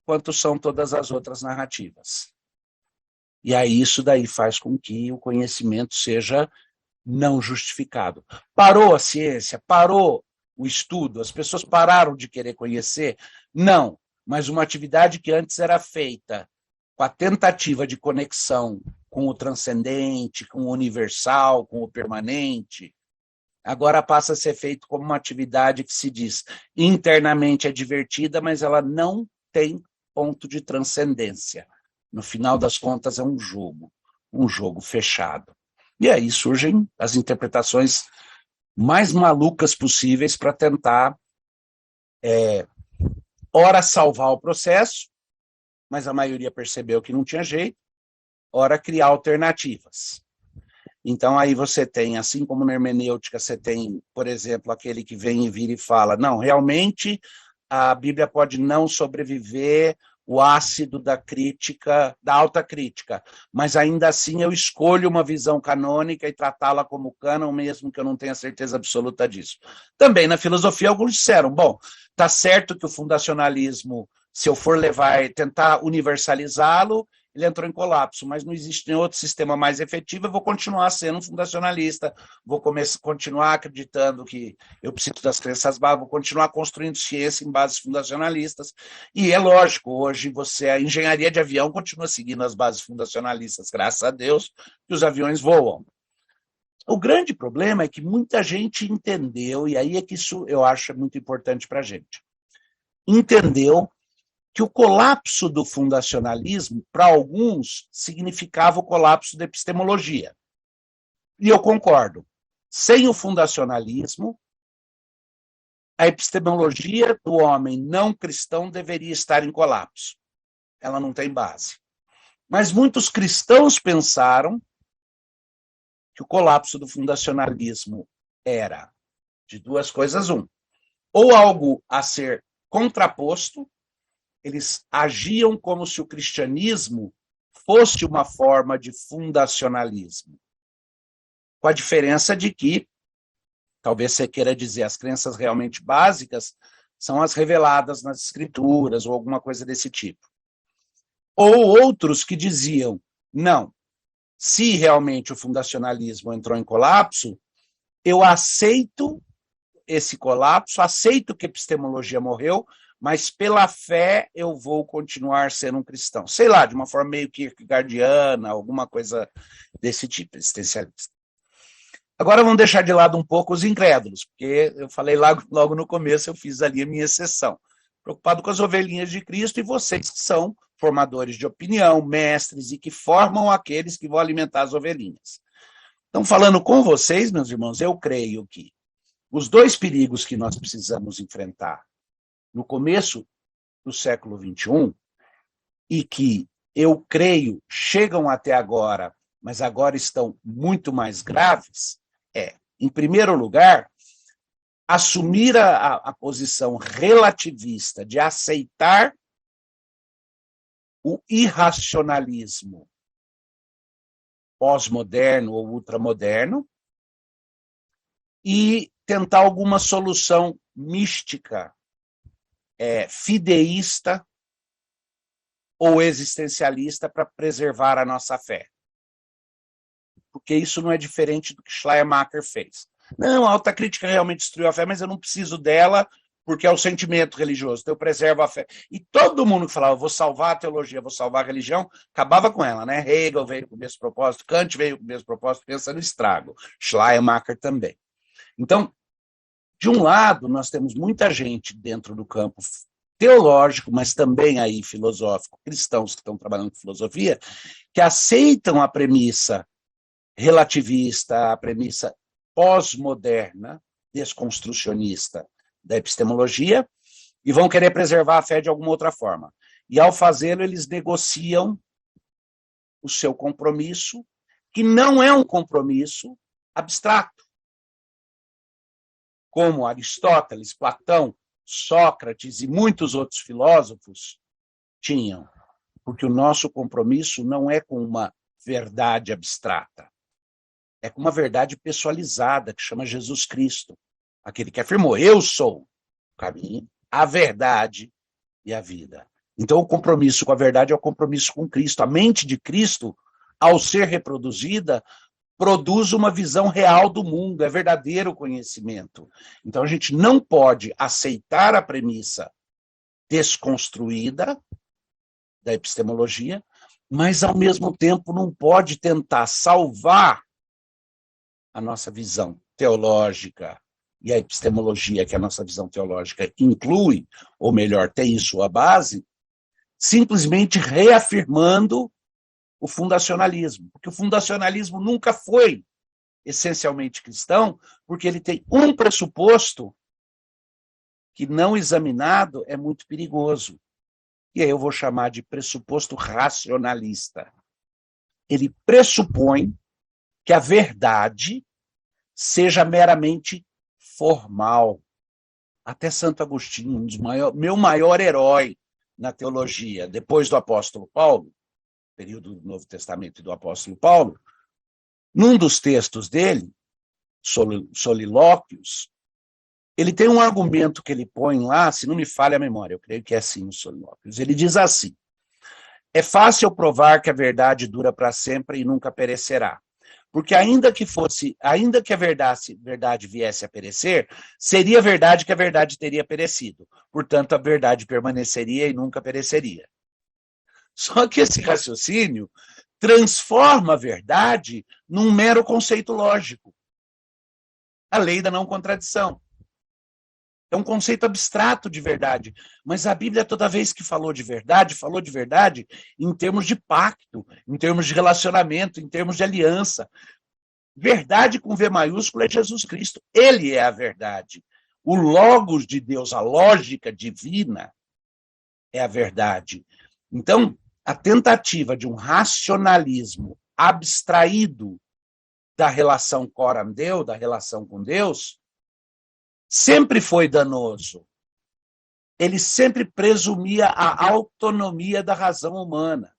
quanto são todas as outras narrativas. E aí isso daí faz com que o conhecimento seja não justificado. Parou a ciência, parou o estudo, as pessoas pararam de querer conhecer? Não, mas uma atividade que antes era feita com a tentativa de conexão com o transcendente, com o universal, com o permanente, agora passa a ser feito como uma atividade que se diz internamente é divertida, mas ela não tem ponto de transcendência. No final das contas, é um jogo fechado. E aí surgem as interpretações mais malucas possíveis para tentar, ora salvar o processo, mas a maioria percebeu que não tinha jeito, ora criar alternativas. Então, aí você tem, assim como na hermenêutica, você tem, por exemplo, aquele que vem e vira e fala, não, realmente a Bíblia pode não sobreviver o ácido da crítica, da alta crítica, mas ainda assim eu escolho uma visão canônica e tratá-la como cânon, mesmo que eu não tenha certeza absoluta disso. Também na filosofia alguns disseram, bom, está certo que o fundacionalismo, se eu for tentar universalizá-lo, ele entrou em colapso, mas não existe nenhum outro sistema mais efetivo, eu vou continuar sendo um fundacionalista, vou continuar acreditando que eu preciso das crenças básicas, vou continuar construindo ciência em bases fundacionalistas, e é lógico, hoje a engenharia de avião continua seguindo as bases fundacionalistas, graças a Deus que os aviões voam. O grande problema é que muita gente entendeu, e aí é que isso eu acho muito importante para a gente, entendeu que o colapso do fundacionalismo, para alguns, significava o colapso da epistemologia. E eu concordo. Sem o fundacionalismo, a epistemologia do homem não cristão deveria estar em colapso. Ela não tem base. Mas muitos cristãos pensaram que o colapso do fundacionalismo era de duas coisas, ou algo a ser contraposto, eles agiam como se o cristianismo fosse uma forma de fundacionalismo. Com a diferença de que, talvez você queira dizer, as crenças realmente básicas são as reveladas nas escrituras ou alguma coisa desse tipo. Ou outros que diziam, não, se realmente o fundacionalismo entrou em colapso, eu aceito esse colapso, aceito que a epistemologia morreu, mas pela fé eu vou continuar sendo um cristão. Sei lá, de uma forma meio kierkegaardiana, alguma coisa desse tipo, existencialista. Agora vamos deixar de lado um pouco os incrédulos, porque eu falei logo no começo, eu fiz ali a minha exceção. Preocupado com as ovelhinhas de Cristo e vocês que são formadores de opinião, mestres e que formam aqueles que vão alimentar as ovelhinhas. Então, falando com vocês, meus irmãos, eu creio que os dois perigos que nós precisamos enfrentar no começo do século XXI, e que eu creio chegam até agora, mas agora estão muito mais graves, em primeiro lugar, assumir a posição relativista de aceitar o irracionalismo pós-moderno ou ultramoderno e tentar alguma solução mística, fideísta ou existencialista para preservar a nossa fé. Porque isso não é diferente do que Schleiermacher fez. Não, a autocrítica realmente destruiu a fé, mas eu não preciso dela porque é o sentimento religioso, então eu preservo a fé. E todo mundo que falava, vou salvar a teologia, vou salvar a religião, acabava com ela, né? Hegel veio com o mesmo propósito, Kant veio com o mesmo propósito, pensa no estrago. Schleiermacher também. Então, de um lado, nós temos muita gente dentro do campo teológico, mas também aí filosófico, cristãos que estão trabalhando com filosofia, que aceitam a premissa relativista, a premissa pós-moderna, desconstrucionista da epistemologia, e vão querer preservar a fé de alguma outra forma. E, ao fazê-lo, eles negociam o seu compromisso, que não é um compromisso abstrato, como Aristóteles, Platão, Sócrates e muitos outros filósofos tinham, porque o nosso compromisso não é com uma verdade abstrata, é com uma verdade pessoalizada, que chama Jesus Cristo, aquele que afirmou, eu sou o caminho, a verdade e a vida. Então, o compromisso com a verdade é o compromisso com Cristo. A mente de Cristo, ao ser reproduzida, produz uma visão real do mundo, é verdadeiro conhecimento. Então, a gente não pode aceitar a premissa desconstruída da epistemologia, mas, ao mesmo tempo, não pode tentar salvar a nossa visão teológica e a epistemologia, que a nossa visão teológica inclui, ou melhor, tem em sua base, simplesmente reafirmando o fundacionalismo, porque o fundacionalismo nunca foi essencialmente cristão, porque ele tem um pressuposto que, não examinado, é muito perigoso. E aí eu vou chamar de pressuposto racionalista. Ele pressupõe que a verdade seja meramente formal. Até Santo Agostinho, meu maior herói na teologia, depois do apóstolo Paulo, período do Novo Testamento e do apóstolo Paulo, num dos textos dele, Solilóquios, ele tem um argumento que ele põe lá, se não me falha a memória, eu creio que é assim, os Solilóquios. Ele diz assim: é fácil provar que a verdade dura para sempre e nunca perecerá. Porque ainda que a verdade viesse a perecer, seria verdade que a verdade teria perecido. Portanto, a verdade permaneceria e nunca pereceria. Só que esse raciocínio transforma a verdade num mero conceito lógico. A lei da não contradição. É um conceito abstrato de verdade. Mas a Bíblia, toda vez que falou de verdade em termos de pacto, em termos de relacionamento, em termos de aliança. Verdade com V maiúsculo é Jesus Cristo. Ele é a verdade. O logos de Deus, a lógica divina, é a verdade. Então, a tentativa de um racionalismo abstraído da relação coram Deo, da relação com Deus, sempre foi danoso. Ele sempre presumia a autonomia da razão humana.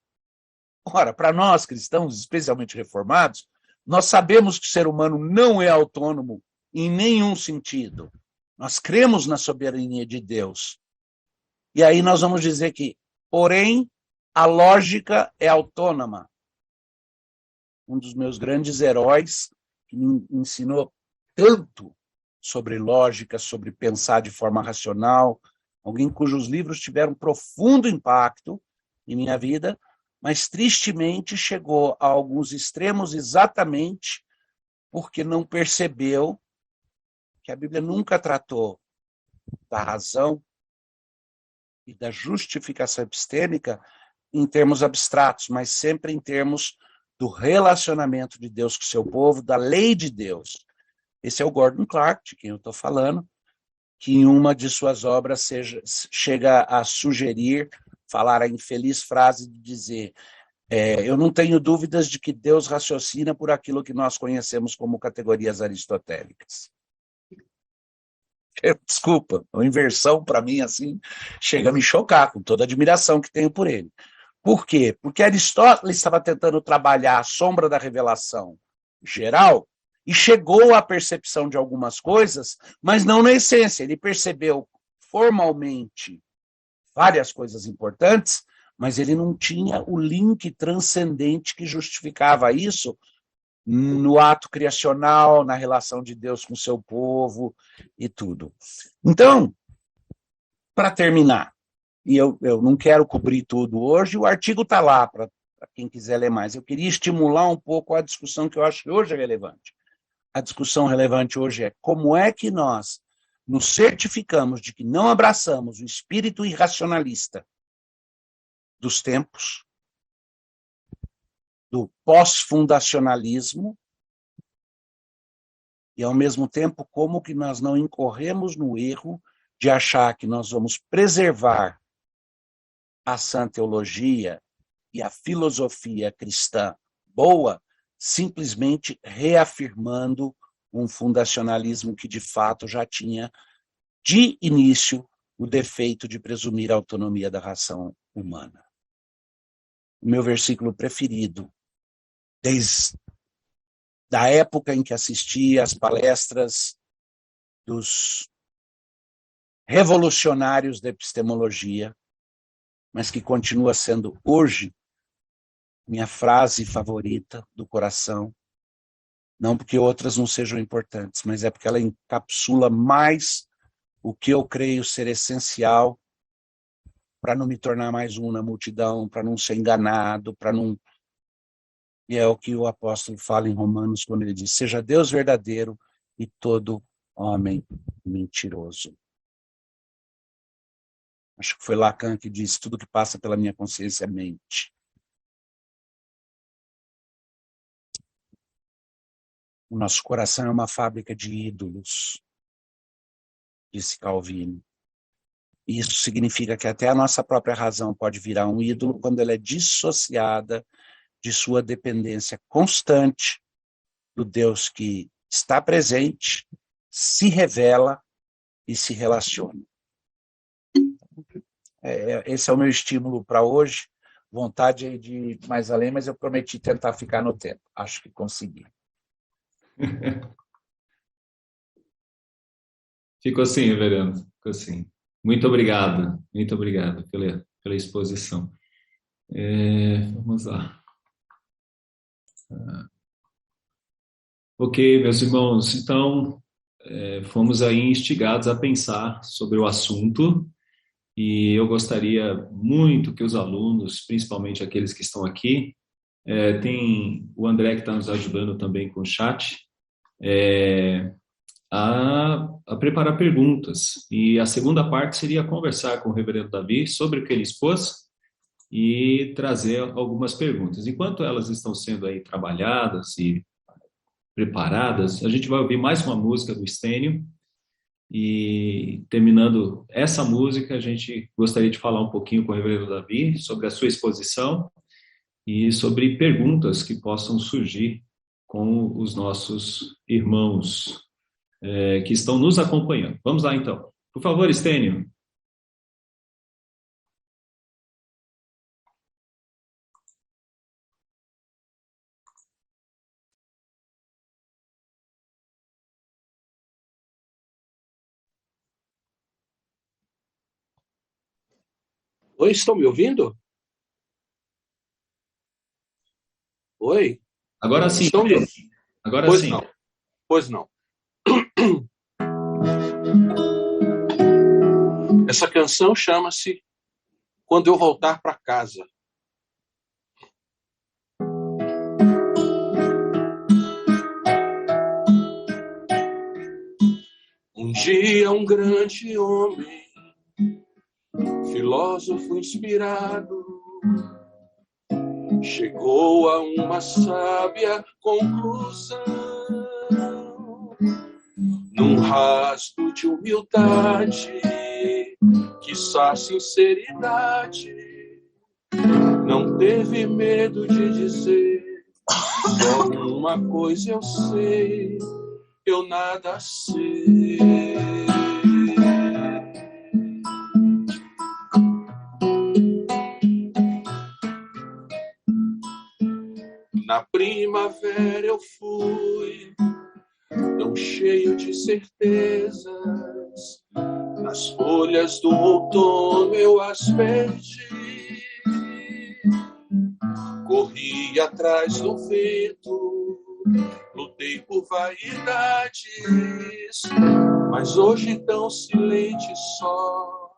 Ora, para nós cristãos, especialmente reformados, nós sabemos que o ser humano não é autônomo em nenhum sentido. Nós cremos na soberania de Deus. E aí nós vamos dizer que, porém, a lógica é autônoma. Um dos meus grandes heróis, que me ensinou tanto sobre lógica, sobre pensar de forma racional, alguém cujos livros tiveram profundo impacto em minha vida, mas tristemente chegou a alguns extremos exatamente porque não percebeu que a Bíblia nunca tratou da razão e da justificação epistêmica em termos abstratos, mas sempre em termos do relacionamento de Deus com o seu povo, da lei de Deus. Esse é o Gordon Clark, de quem eu estou falando, que em uma de suas obras chega a sugerir, falar a infeliz frase de dizer: eu não tenho dúvidas de que Deus raciocina por aquilo que nós conhecemos como categorias aristotélicas. Desculpa, a inversão para mim assim chega a me chocar com toda a admiração que tenho por ele. Por quê? Porque Aristóteles estava tentando trabalhar a sombra da revelação geral e chegou à percepção de algumas coisas, mas não na essência. Ele percebeu formalmente várias coisas importantes, mas ele não tinha o link transcendente que justificava isso no ato criacional, na relação de Deus com o seu povo e tudo. Então, para terminar, e eu não quero cobrir tudo hoje, o artigo está lá para quem quiser ler mais. Eu queria estimular um pouco a discussão que eu acho que hoje é relevante. A discussão relevante hoje é como é que nós nos certificamos de que não abraçamos o espírito irracionalista dos tempos, do pós-fundacionalismo, e, ao mesmo tempo, como que nós não incorremos no erro de achar que nós vamos preservar a sã teologia e a filosofia cristã boa, simplesmente reafirmando um fundacionalismo que, de fato, já tinha, de início, o defeito de presumir a autonomia da raça humana. O meu versículo preferido, desde a época em que assisti às palestras dos revolucionários da epistemologia, mas que continua sendo hoje minha frase favorita do coração, não porque outras não sejam importantes, mas é porque ela encapsula mais o que eu creio ser essencial para não me tornar mais um na multidão, para não ser enganado, para não... E é o que o apóstolo fala em Romanos, quando ele diz, seja Deus verdadeiro e todo homem mentiroso. Acho que foi Lacan que disse, tudo que passa pela minha consciência é mente. O nosso coração é uma fábrica de ídolos, disse Calvino. E isso significa que até a nossa própria razão pode virar um ídolo quando ela é dissociada de sua dependência constante do Deus que está presente, se revela e se relaciona. Esse é o meu estímulo para hoje. Vontade de ir mais além, mas eu prometi tentar ficar no tempo. Acho que consegui. Ficou assim, reverendo. Ficou assim. Muito obrigado pela exposição. Vamos lá. Ok, meus irmãos, então fomos aí instigados a pensar sobre o assunto e eu gostaria muito que os alunos, principalmente aqueles que estão aqui, tem o André que está nos ajudando também com o chat, a preparar perguntas. E a segunda parte seria conversar com o reverendo Davi sobre o que ele expôs e trazer algumas perguntas. Enquanto elas estão sendo aí trabalhadas e preparadas, a gente vai ouvir mais uma música do Stênio e, terminando essa música, a gente gostaria de falar um pouquinho com o reverendo Davi sobre a sua exposição e sobre perguntas que possam surgir com os nossos irmãos que estão nos acompanhando. Vamos lá, então. Por favor, Stênio. Oi, estão me ouvindo? Oi? Agora sim. Estão me ouvindo? Agora pois sim. Não. Pois não. Essa canção chama-se Quando Eu Voltar para Casa. Um dia um grande homem, filósofo inspirado, chegou a uma sábia conclusão. Num rasto de humildade, quiçá sinceridade, não teve medo de dizer: só uma coisa eu sei, eu nada sei. Na primavera eu fui tão cheio de certezas, nas folhas do outono eu as perdi. Corri atrás do vento, lutei por vaidades, mas hoje tão silente só,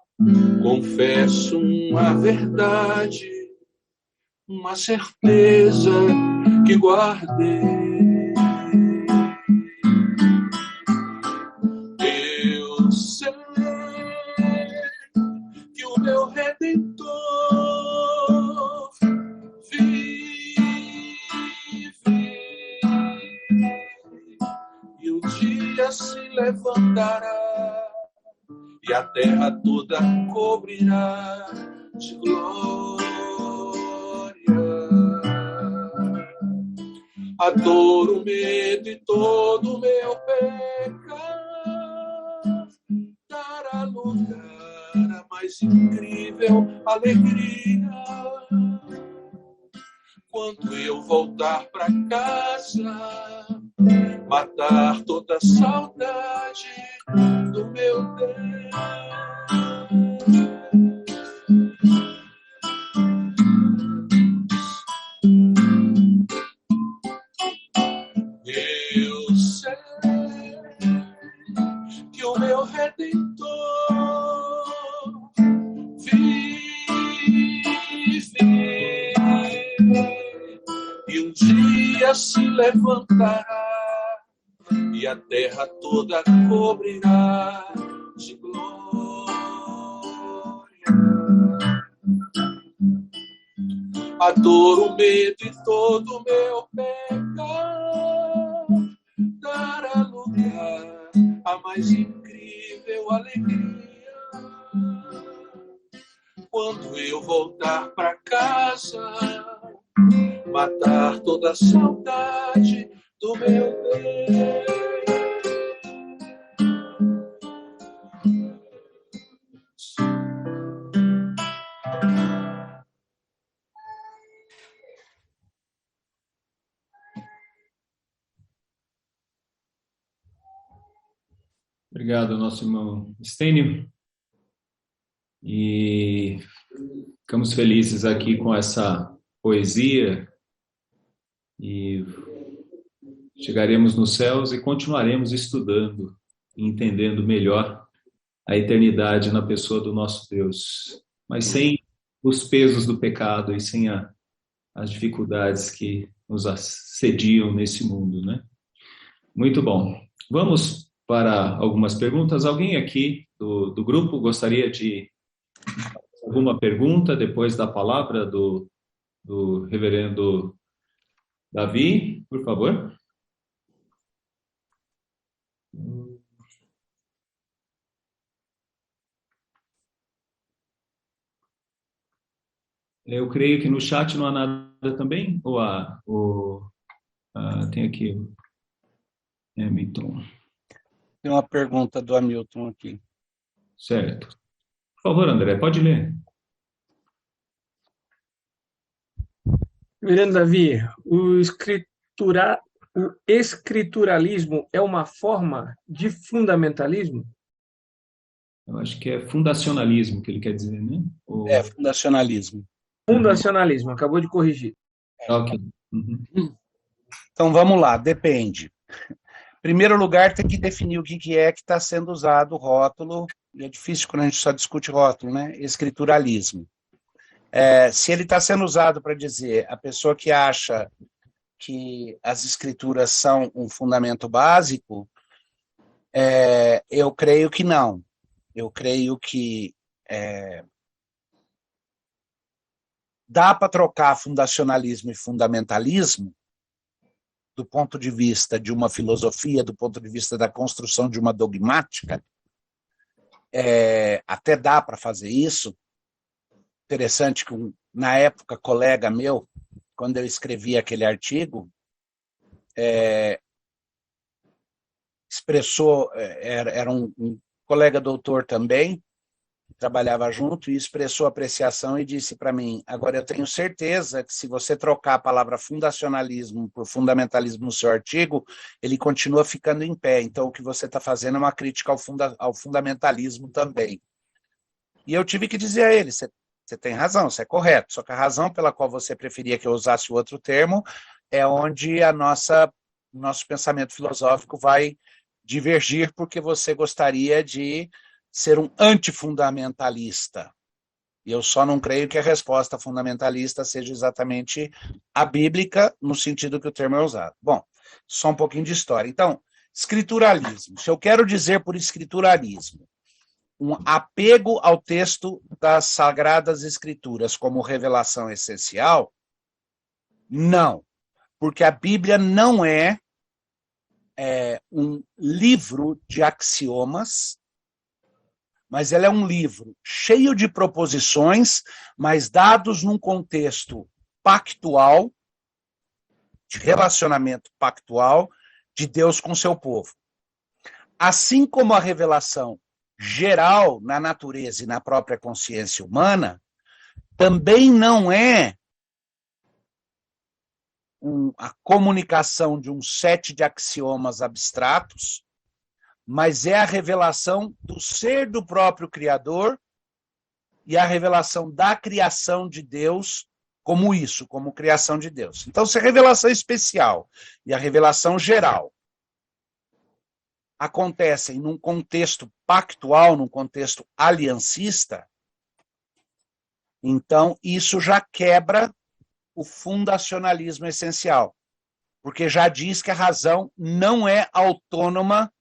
confesso uma verdade, uma certeza que guardei. Eu sei que o meu Redentor vive e um dia se levantará e a terra toda cobrirá de glória. A dor, o medo e todo o meu pecado dará lugar à mais incrível alegria. Quando eu voltar pra casa, matar toda a saudade do meu Deus. Eu sei que o meu Redentor vive e um dia se levantará e a terra toda cobrirá de glória. A dor, o medo e todo o meu pecado dará lugar à mais incrível alegria. Quando eu voltar pra casa, matar toda a saudade do meu Deus. Obrigado, nosso irmão Stênio. E ficamos felizes aqui com essa poesia e chegaremos nos céus e continuaremos estudando e entendendo melhor a eternidade na pessoa do nosso Deus, mas sem os pesos do pecado e sem as dificuldades que nos assediam nesse mundo, né? Muito bom. Vamos para algumas perguntas. Alguém aqui do grupo gostaria de alguma pergunta depois da palavra do reverendo Davi, por favor? Eu creio que no chat não há nada também? Tem aqui o Hamilton. Tem uma pergunta do Hamilton aqui. Certo. Por favor, André, pode ler. Reverendo Davi, o escrituralismo é uma forma de fundamentalismo? Eu acho que é fundacionalismo que ele quer dizer, né? É, fundacionalismo. Fundacionalismo, acabou de corrigir. Ok. Uhum. Então, vamos lá, depende. Em primeiro lugar, tem que definir o que é que está sendo usado o rótulo, e é difícil quando a gente só discute rótulo, né? Escrituralismo. Se ele está sendo usado para dizer a pessoa que acha que as escrituras são um fundamento básico, eu creio que não. Eu creio que dá para trocar fundacionalismo e fundamentalismo do ponto de vista de uma filosofia, do ponto de vista da construção de uma dogmática, até dá para fazer isso. Interessante que, na época, colega meu, quando eu escrevi aquele artigo, expressou, era um colega doutor também, trabalhava junto, e expressou apreciação e disse para mim: agora eu tenho certeza que se você trocar a palavra fundacionalismo por fundamentalismo no seu artigo, ele continua ficando em pé. Então o que você está fazendo é uma crítica ao fundamentalismo também. E eu tive que dizer a ele: você tem razão, você é correto, só que a razão pela qual você preferia que eu usasse o outro termo é onde nosso pensamento filosófico vai divergir, porque você gostaria de ser um antifundamentalista. E eu só não creio que a resposta fundamentalista seja exatamente a bíblica, no sentido que o termo é usado. Bom, só um pouquinho de história. Então, escrituralismo. Se eu quero dizer por escrituralismo um apego ao texto das Sagradas Escrituras como revelação essencial, não. Porque a Bíblia não é um livro de axiomas, mas ela é um livro cheio de proposições, mas dados num contexto pactual, de relacionamento pactual, de Deus com seu povo. Assim como a revelação geral na natureza e na própria consciência humana, também não é a comunicação de um set de axiomas abstratos, mas é a revelação do ser do próprio Criador e a revelação da criação de Deus como isso, como criação de Deus. Então, se a revelação especial e a revelação geral acontecem num contexto pactual, num contexto aliancista, então isso já quebra o fundacionalismo essencial, porque já diz que a razão não é autônoma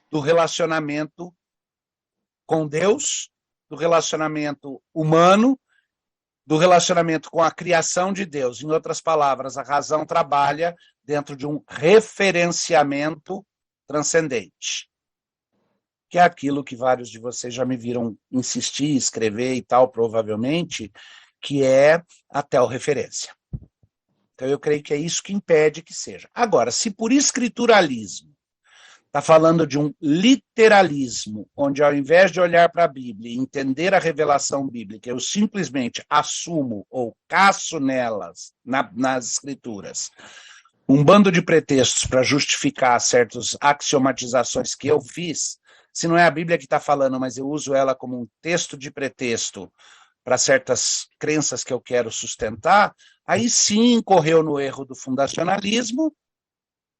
do relacionamento com Deus, do relacionamento humano, do relacionamento com a criação de Deus. Em outras palavras, a razão trabalha dentro de um referenciamento transcendente, que é aquilo que vários de vocês já me viram insistir, escrever e tal, provavelmente, que é a telreferência. Então, eu creio que é isso que impede que seja. Agora, se por escrituralismo está falando de um literalismo, onde ao invés de olhar para a Bíblia e entender a revelação bíblica, eu simplesmente assumo ou caço nelas, nas escrituras, um bando de pretextos para justificar certas axiomatizações que eu fiz, se não é a Bíblia que está falando, mas eu uso ela como um texto de pretexto para certas crenças que eu quero sustentar, aí sim incorreu no erro do fundacionalismo,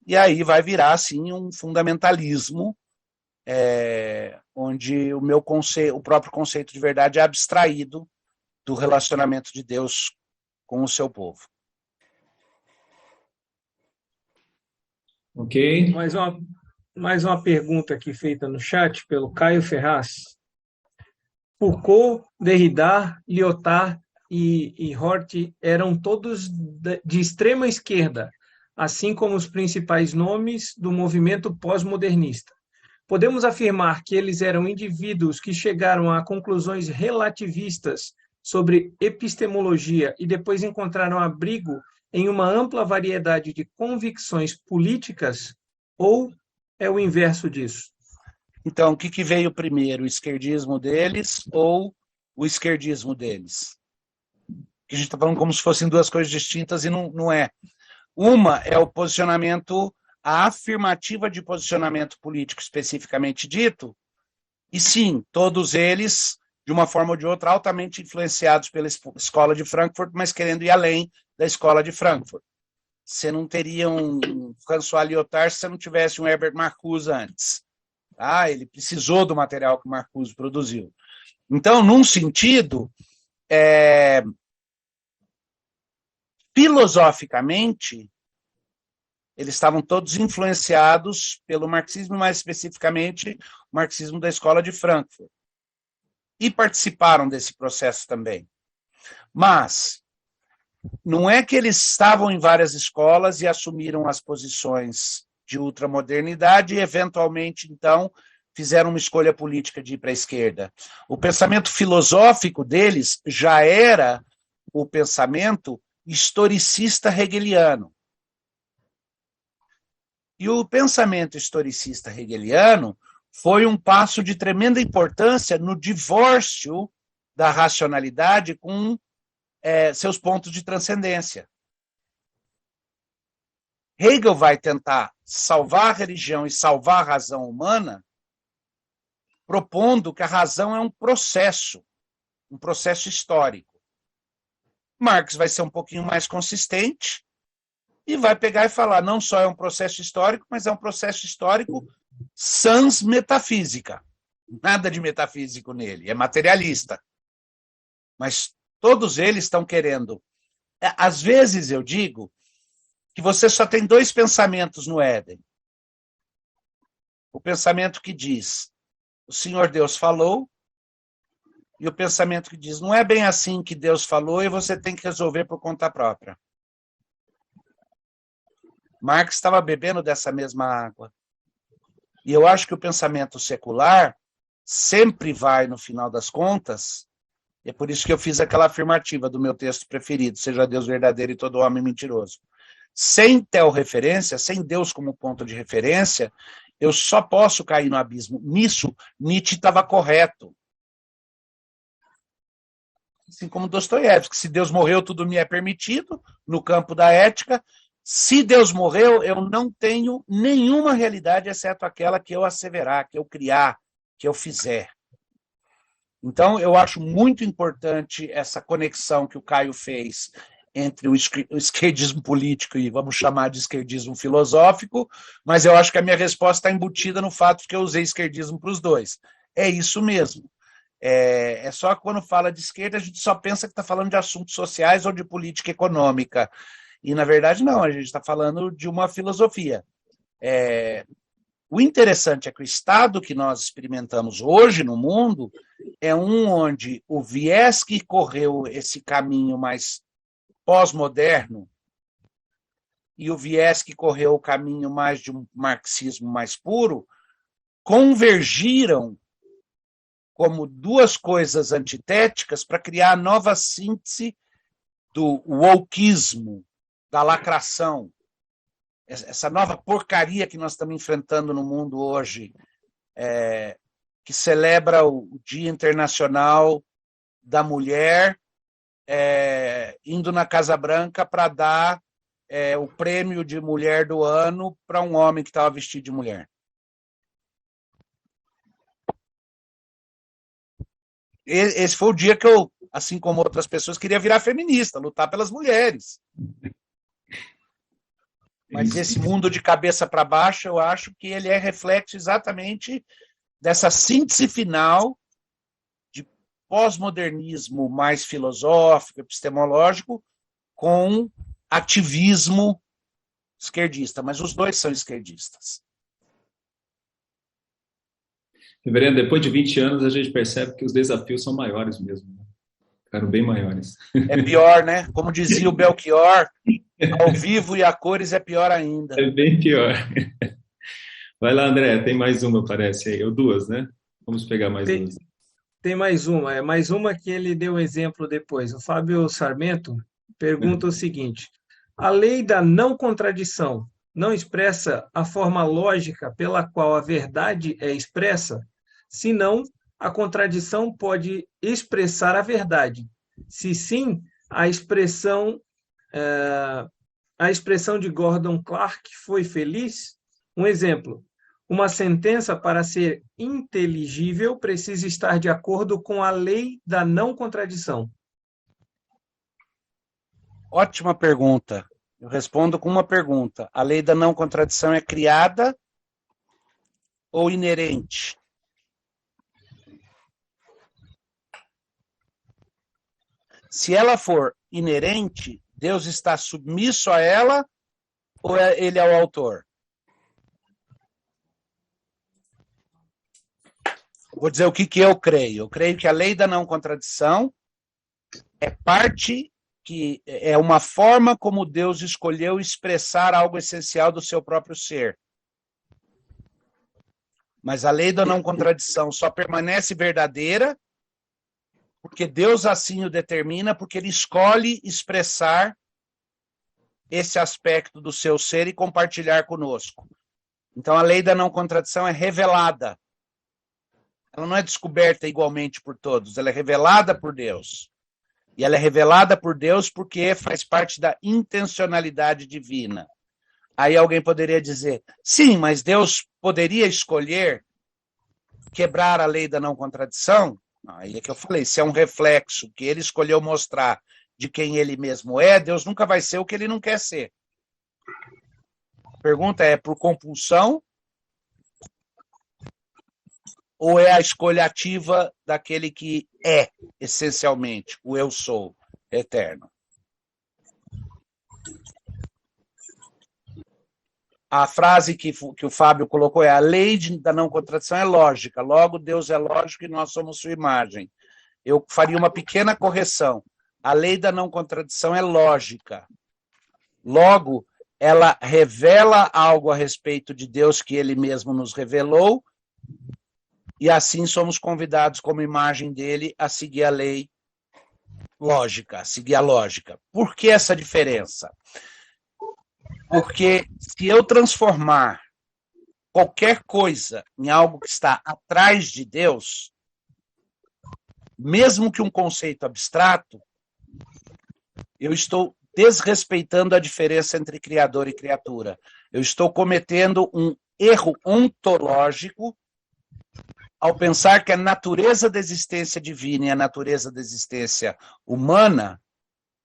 e aí vai virar, sim, um fundamentalismo, onde o próprio conceito de verdade é abstraído do relacionamento de Deus com o seu povo. Ok. Mais uma pergunta aqui feita no chat pelo Caio Ferraz. Foucault, Derrida, Lyotard e Hort eram todos de extrema esquerda, assim como os principais nomes do movimento pós-modernista. Podemos afirmar que eles eram indivíduos que chegaram a conclusões relativistas sobre epistemologia e depois encontraram abrigo em uma ampla variedade de convicções políticas, ou é o inverso disso? Então, o que veio primeiro, o esquerdismo deles ou o esquerdismo deles? Que a gente está falando como se fossem duas coisas distintas e não é. Uma é o posicionamento, a afirmativa de posicionamento político especificamente dito, e sim, todos eles, de uma forma ou de outra, altamente influenciados pela escola de Frankfurt, mas querendo ir além da escola de Frankfurt. Você não teria um François Lyotard se você não tivesse um Herbert Marcuse antes. Ele precisou do material que o Marcuse produziu. Então, num sentido, filosoficamente, eles estavam todos influenciados pelo marxismo, mais especificamente o marxismo da escola de Frankfurt. E participaram desse processo também. Mas não é que eles estavam em várias escolas e assumiram as posições de ultramodernidade e, eventualmente, então, fizeram uma escolha política de ir para a esquerda. O pensamento filosófico deles já era o pensamento historicista hegeliano. E o pensamento historicista hegeliano foi um passo de tremenda importância no divórcio da racionalidade com seus pontos de transcendência. Hegel vai tentar salvar a religião e salvar a razão humana, propondo que a razão é um processo histórico. Marx vai ser um pouquinho mais consistente e vai pegar e falar, não só é um processo histórico, mas é um processo histórico sans metafísica. Nada de metafísico nele, é materialista. Mas todos eles estão querendo. Às vezes eu digo que você só tem dois pensamentos no Éden. O pensamento que diz, o Senhor Deus falou, e o pensamento que diz, não é bem assim que Deus falou e você tem que resolver por conta própria. Marx estava bebendo dessa mesma água. E eu acho que o pensamento secular sempre vai, no final das contas, é por isso que eu fiz aquela afirmativa do meu texto preferido, seja Deus verdadeiro e todo homem mentiroso. Sem teorreferência, sem Deus como ponto de referência, eu só posso cair no abismo. Nisso, Nietzsche estava correto. Assim como Dostoiévski, se Deus morreu, tudo me é permitido, no campo da ética. Se Deus morreu, eu não tenho nenhuma realidade, exceto aquela que eu asseverar, que eu criar, que eu fizer. Então, eu acho muito importante essa conexão que o Caio fez entre o esquerdismo político e vamos chamar de esquerdismo filosófico, mas eu acho que a minha resposta está embutida no fato de que eu usei esquerdismo para os dois. É isso mesmo. É só que quando fala de esquerda, a gente só pensa que está falando de assuntos sociais ou de política econômica. E, na verdade, não, a gente está falando de uma filosofia. O interessante é que o estado que nós experimentamos hoje no mundo é um onde o viés que correu esse caminho mais pós-moderno e o viés que correu o caminho mais de um marxismo mais puro convergiram como duas coisas antitéticas para criar a nova síntese do wokeismo, da lacração, essa nova porcaria que nós estamos enfrentando no mundo hoje, que celebra o Dia Internacional da Mulher, indo na Casa Branca para dar o prêmio de mulher do ano para um homem que estava vestido de mulher. Esse foi o dia que eu, assim como outras pessoas, queria virar feminista, lutar pelas mulheres. Mas esse mundo de cabeça para baixo, eu acho que ele é reflexo exatamente dessa síntese final de pós-modernismo mais filosófico, epistemológico, com ativismo esquerdista. Mas os dois são esquerdistas. Reverendo, depois de 20 anos, a gente percebe que os desafios são maiores mesmo. Né? Ficaram bem maiores. É pior, né? Como dizia o Belchior, ao vivo e a cores é pior ainda. É bem pior. Vai lá, André, tem mais uma, parece aí. Ou duas, né? Vamos pegar mais duas. Tem mais uma. É mais uma que ele deu exemplo depois. O Fábio Sarmento pergunta o seguinte: a lei da não contradição não expressa a forma lógica pela qual a verdade é expressa? Senão, a contradição pode expressar a verdade. Se sim, a expressão de Gordon Clark foi feliz? Um exemplo: uma sentença, para ser inteligível, precisa estar de acordo com a lei da não contradição. Ótima pergunta. Eu respondo com uma pergunta. A lei da não contradição é criada ou inerente? Se ela for inerente, Deus está submisso a ela ou ele é o autor? Vou dizer o que eu creio. Eu creio que a lei da não contradição é parte, que é uma forma como Deus escolheu expressar algo essencial do seu próprio ser. Mas a lei da não contradição só permanece verdadeira porque Deus assim o determina, porque ele escolhe expressar esse aspecto do seu ser e compartilhar conosco. Então a lei da não contradição é revelada. Ela não é descoberta igualmente por todos, ela é revelada por Deus. E ela é revelada por Deus porque faz parte da intencionalidade divina. Aí alguém poderia dizer, sim, mas Deus poderia escolher quebrar a lei da não contradição? Aí é que eu falei, se é um reflexo que ele escolheu mostrar de quem ele mesmo é, Deus nunca vai ser o que ele não quer ser. A pergunta é, por compulsão ou é a escolha ativa daquele que é, essencialmente, o eu sou eterno? A frase que o Fábio colocou é: a lei da não contradição é lógica, logo Deus é lógico e nós somos sua imagem. Eu faria uma pequena correção. A lei da não contradição é lógica. Logo, ela revela algo a respeito de Deus que ele mesmo nos revelou, e assim somos convidados, como imagem dele, a seguir a lei lógica, a seguir a lógica. Por que essa diferença? Porque se eu transformar qualquer coisa em algo que está atrás de Deus, mesmo que um conceito abstrato, eu estou desrespeitando a diferença entre criador e criatura. Eu estou cometendo um erro ontológico ao pensar que a natureza da existência divina e a natureza da existência humana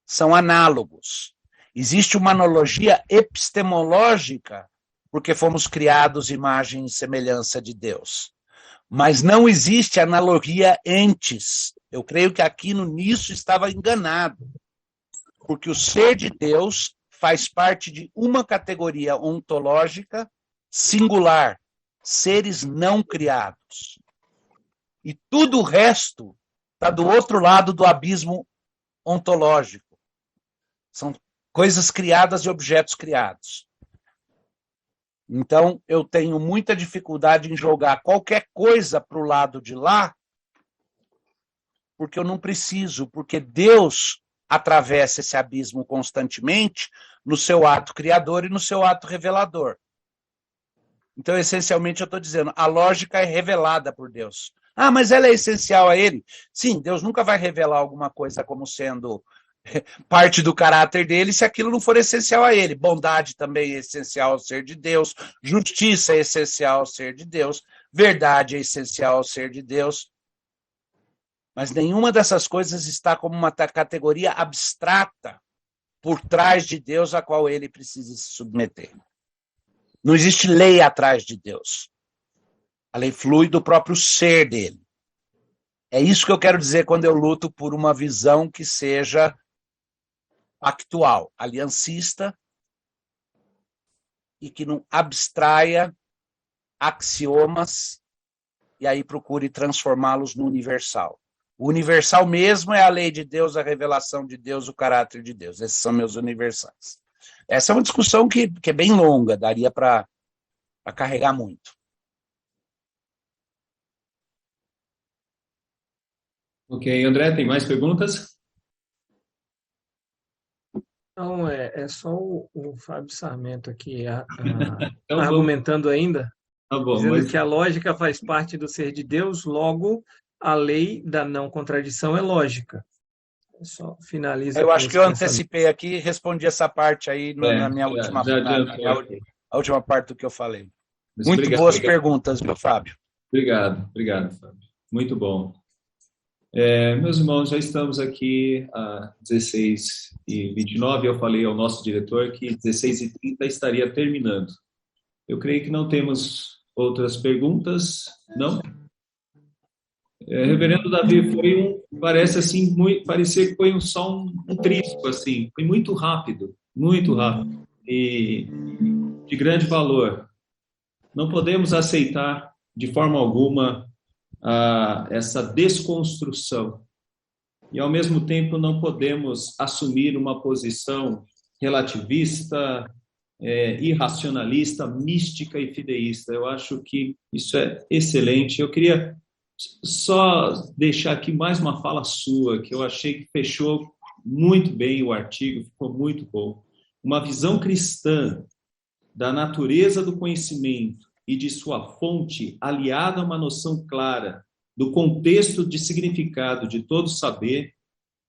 são análogos. Existe uma analogia epistemológica, porque fomos criados imagem e semelhança de Deus. Mas não existe analogia entes. Eu creio que aqui nisso estava enganado. Porque o ser de Deus faz parte de uma categoria ontológica singular, seres não criados. E tudo o resto está do outro lado do abismo ontológico. São coisas criadas e objetos criados. Então, eu tenho muita dificuldade em jogar qualquer coisa para o lado de lá, porque eu não preciso, porque Deus atravessa esse abismo constantemente no seu ato criador e no seu ato revelador. Então, essencialmente, eu estou dizendo, a lógica é revelada por Deus. Ah, mas ela é essencial a ele? Sim, Deus nunca vai revelar alguma coisa como sendo parte do caráter dele se aquilo não for essencial a ele. Bondade também é essencial ao ser de Deus, justiça é essencial ao ser de Deus, verdade é essencial ao ser de Deus. Mas nenhuma dessas coisas está como uma categoria abstrata por trás de Deus a qual ele precisa se submeter. Não existe lei atrás de Deus. A lei flui do próprio ser dele. É isso que eu quero dizer quando eu luto por uma visão que seja pactual, aliancista, e que não abstraia axiomas e aí procure transformá-los no universal. O universal mesmo é a lei de Deus, a revelação de Deus, o caráter de Deus. Esses são meus universais. Essa é uma discussão que é bem longa, daria para carregar muito. Ok, André, tem mais perguntas? Não, é só o Fábio Sarmento aqui Então, argumentando ainda, tá bom, dizendo mas que a lógica faz parte do ser de Deus, logo a lei da não contradição é lógica. Só finaliza. Eu acho que eu antecipei aqui e respondi essa parte aí na minha a última parte do que eu falei. Mas muito boas perguntas, meu Fábio. Obrigado, Fábio. Muito bom. Meus irmãos, já estamos aqui a 16h29. Eu falei ao nosso diretor que 16h30 estaria terminando. Eu creio que não temos outras perguntas, não? Reverendo Davi, parece assim, parecia que foi só um trisco, assim, foi muito rápido e de grande valor. Não podemos aceitar de forma alguma essa desconstrução e ao mesmo tempo não podemos assumir uma posição relativista, irracionalista, mística e fideísta. Eu acho que isso é excelente. Eu queria só deixar aqui mais uma fala sua, que eu achei que fechou muito bem o artigo, ficou muito bom. Uma visão cristã da natureza do conhecimento e de sua fonte, aliada a uma noção clara do contexto de significado de todo saber,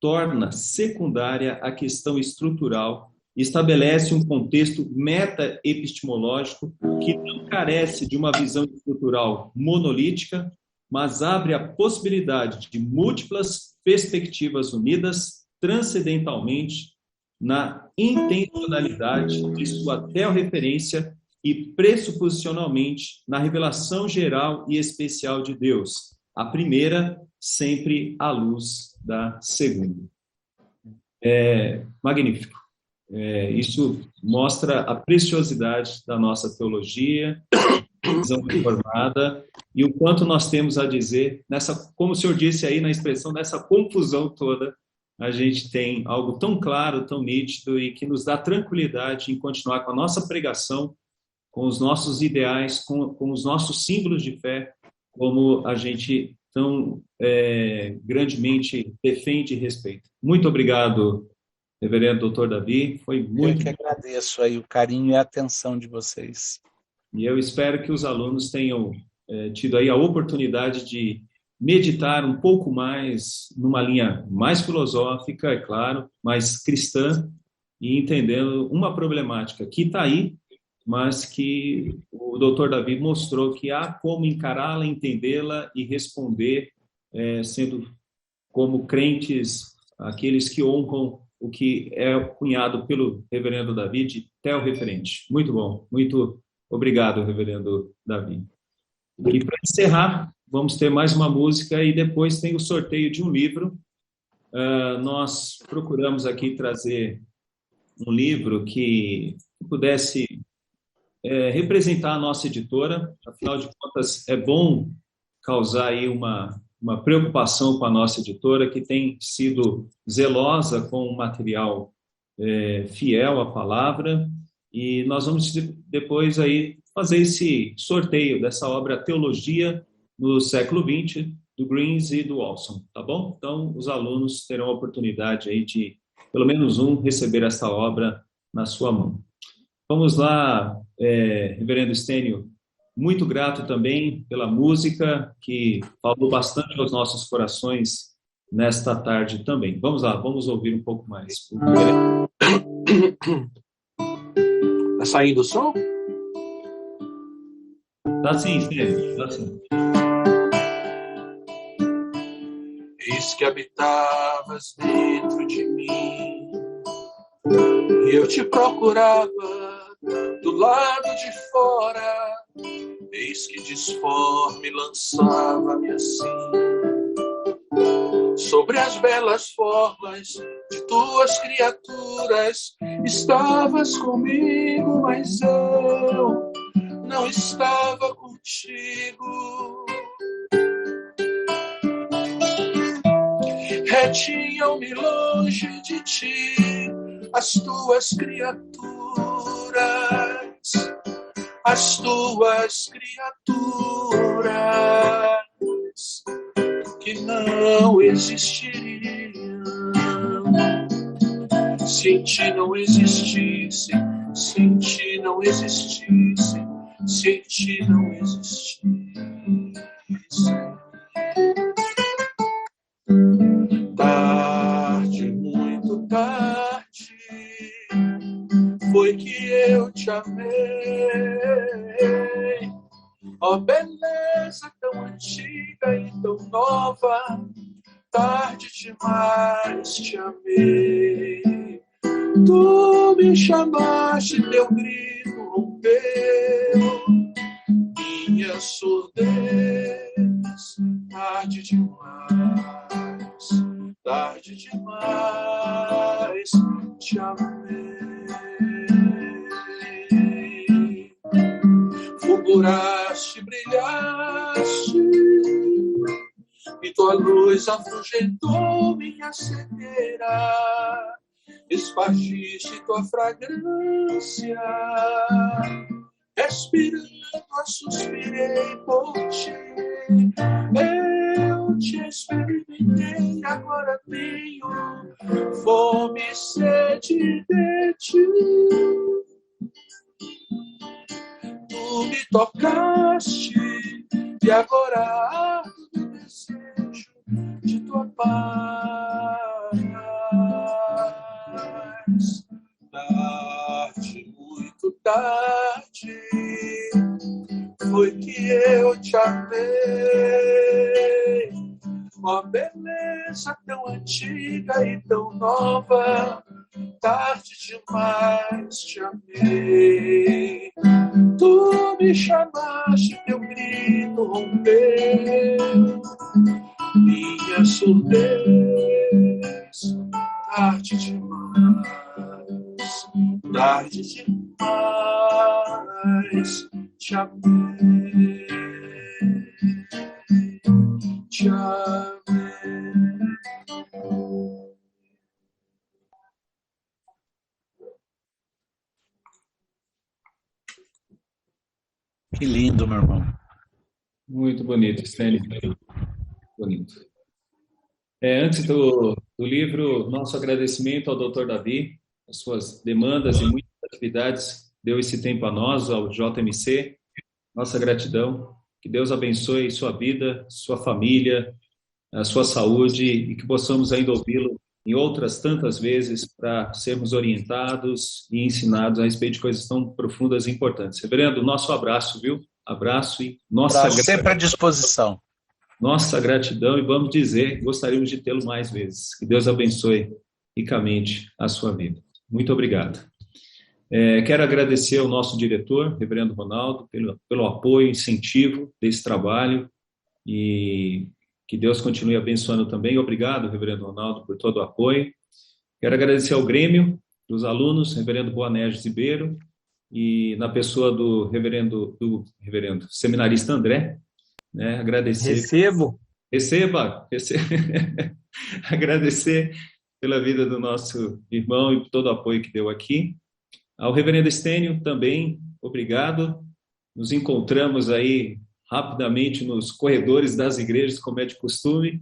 torna secundária a questão estrutural e estabelece um contexto meta-epistemológico que não carece de uma visão estrutural monolítica, mas abre a possibilidade de múltiplas perspectivas unidas transcendentalmente na intencionalidade de sua teorreferência e pressuposicionalmente na revelação geral e especial de Deus, a primeira sempre à luz da segunda. Magnífico. Isso mostra a preciosidade da nossa teologia, visão reformada, e o quanto nós temos a dizer, como o senhor disse aí na expressão, nessa confusão toda, a gente tem algo tão claro, tão nítido, e que nos dá tranquilidade em continuar com a nossa pregação, com os nossos ideais, com os nossos símbolos de fé, como a gente tão grandemente defende e respeita. Muito obrigado, reverendo doutor Davi, foi muito... Eu que agradeço aí o carinho e a atenção de vocês. E eu espero que os alunos tenham tido aí a oportunidade de meditar um pouco mais numa linha mais filosófica, é claro, mais cristã, e entendendo uma problemática que está aí, mas que o doutor Davi mostrou que há como encará-la, entendê-la e responder, sendo como crentes, aqueles que honram o que é cunhado pelo reverendo Davi de teorreferente. Muito bom, muito obrigado, reverendo Davi. E para encerrar, vamos ter mais uma música e depois tem o sorteio de um livro. Nós procuramos aqui trazer um livro que pudesse representar a nossa editora. Afinal de contas, é bom causar aí uma preocupação com a nossa editora, que tem sido zelosa com o material fiel à palavra, e nós vamos depois aí fazer esse sorteio dessa obra Teologia no século XX, do Greens e do Olson, tá bom? Então, os alunos terão a oportunidade aí de, pelo menos um, receber essa obra na sua mão. Vamos lá, reverendo Estênio, muito grato também pela música, que falou bastante aos nossos corações nesta tarde também. Vamos lá, vamos ouvir um pouco mais. Tá saindo o som? Tá sim, Estênio, tá sim. Eis que habitavas dentro de mim, e eu te procurava do lado de fora. Eis que disforme lançava-me assim sobre as belas formas de tuas criaturas. Estavas comigo, mas eu não estava contigo. Retinham-me longe de ti as tuas criaturas, as tuas criaturas que não existiriam se em ti não existisse, se em ti não existisse, se em ti não existisse. Tarde, muito tarde, foi que eu te amei. Ó, beleza tão antiga e tão nova, tarde demais te amei. Tu me chamaste, teu grito rompeu minha surdez. Tarde demais te amei. Fulguraste, brilhaste, e tua luz afugentou minha cegueira. Espargiste tua fragrância, respirando eu suspirei por ti. Eu te experimentei, agora tenho fome e sede de ti. Tu me tocaste e agora ardo no desejo tarde, muito tarde, foi que eu te amei. Uma beleza tão antiga e tão nova, tarde demais te amei. Tu me chamaste, teu grito rompeu minha surdez. Tarde demais te amei. Te amei. Que lindo, meu irmão. Muito bonito, Stênio. Bonito. Antes do livro, nosso agradecimento ao Dr. Davi, as suas demandas e muitas atividades, deu esse tempo a nós, ao JMC. Nossa gratidão. Que Deus abençoe sua vida, sua família, a sua saúde e que possamos ainda ouvi-lo em outras tantas vezes para sermos orientados e ensinados a respeito de coisas tão profundas e importantes. Reverendo, nosso abraço, viu? Abraço e nossa sempre à disposição. Nossa gratidão, e vamos dizer, gostaríamos de tê-lo mais vezes. Que Deus abençoe ricamente a sua vida. Muito obrigado. Quero agradecer ao nosso diretor, Reverendo Ronaldo, pelo apoio, incentivo desse trabalho, e que Deus continue abençoando também. Obrigado, Reverendo Ronaldo, por todo o apoio. Quero agradecer ao Grêmio dos alunos, Reverendo Boanerges Ribeiro, e na pessoa do reverendo seminarista André, né, agradecer. Receba. Agradecer pela vida do nosso irmão e por todo o apoio que deu aqui. Ao reverendo Stênio também, obrigado. Nos encontramos aí rapidamente nos corredores das igrejas, como é de costume,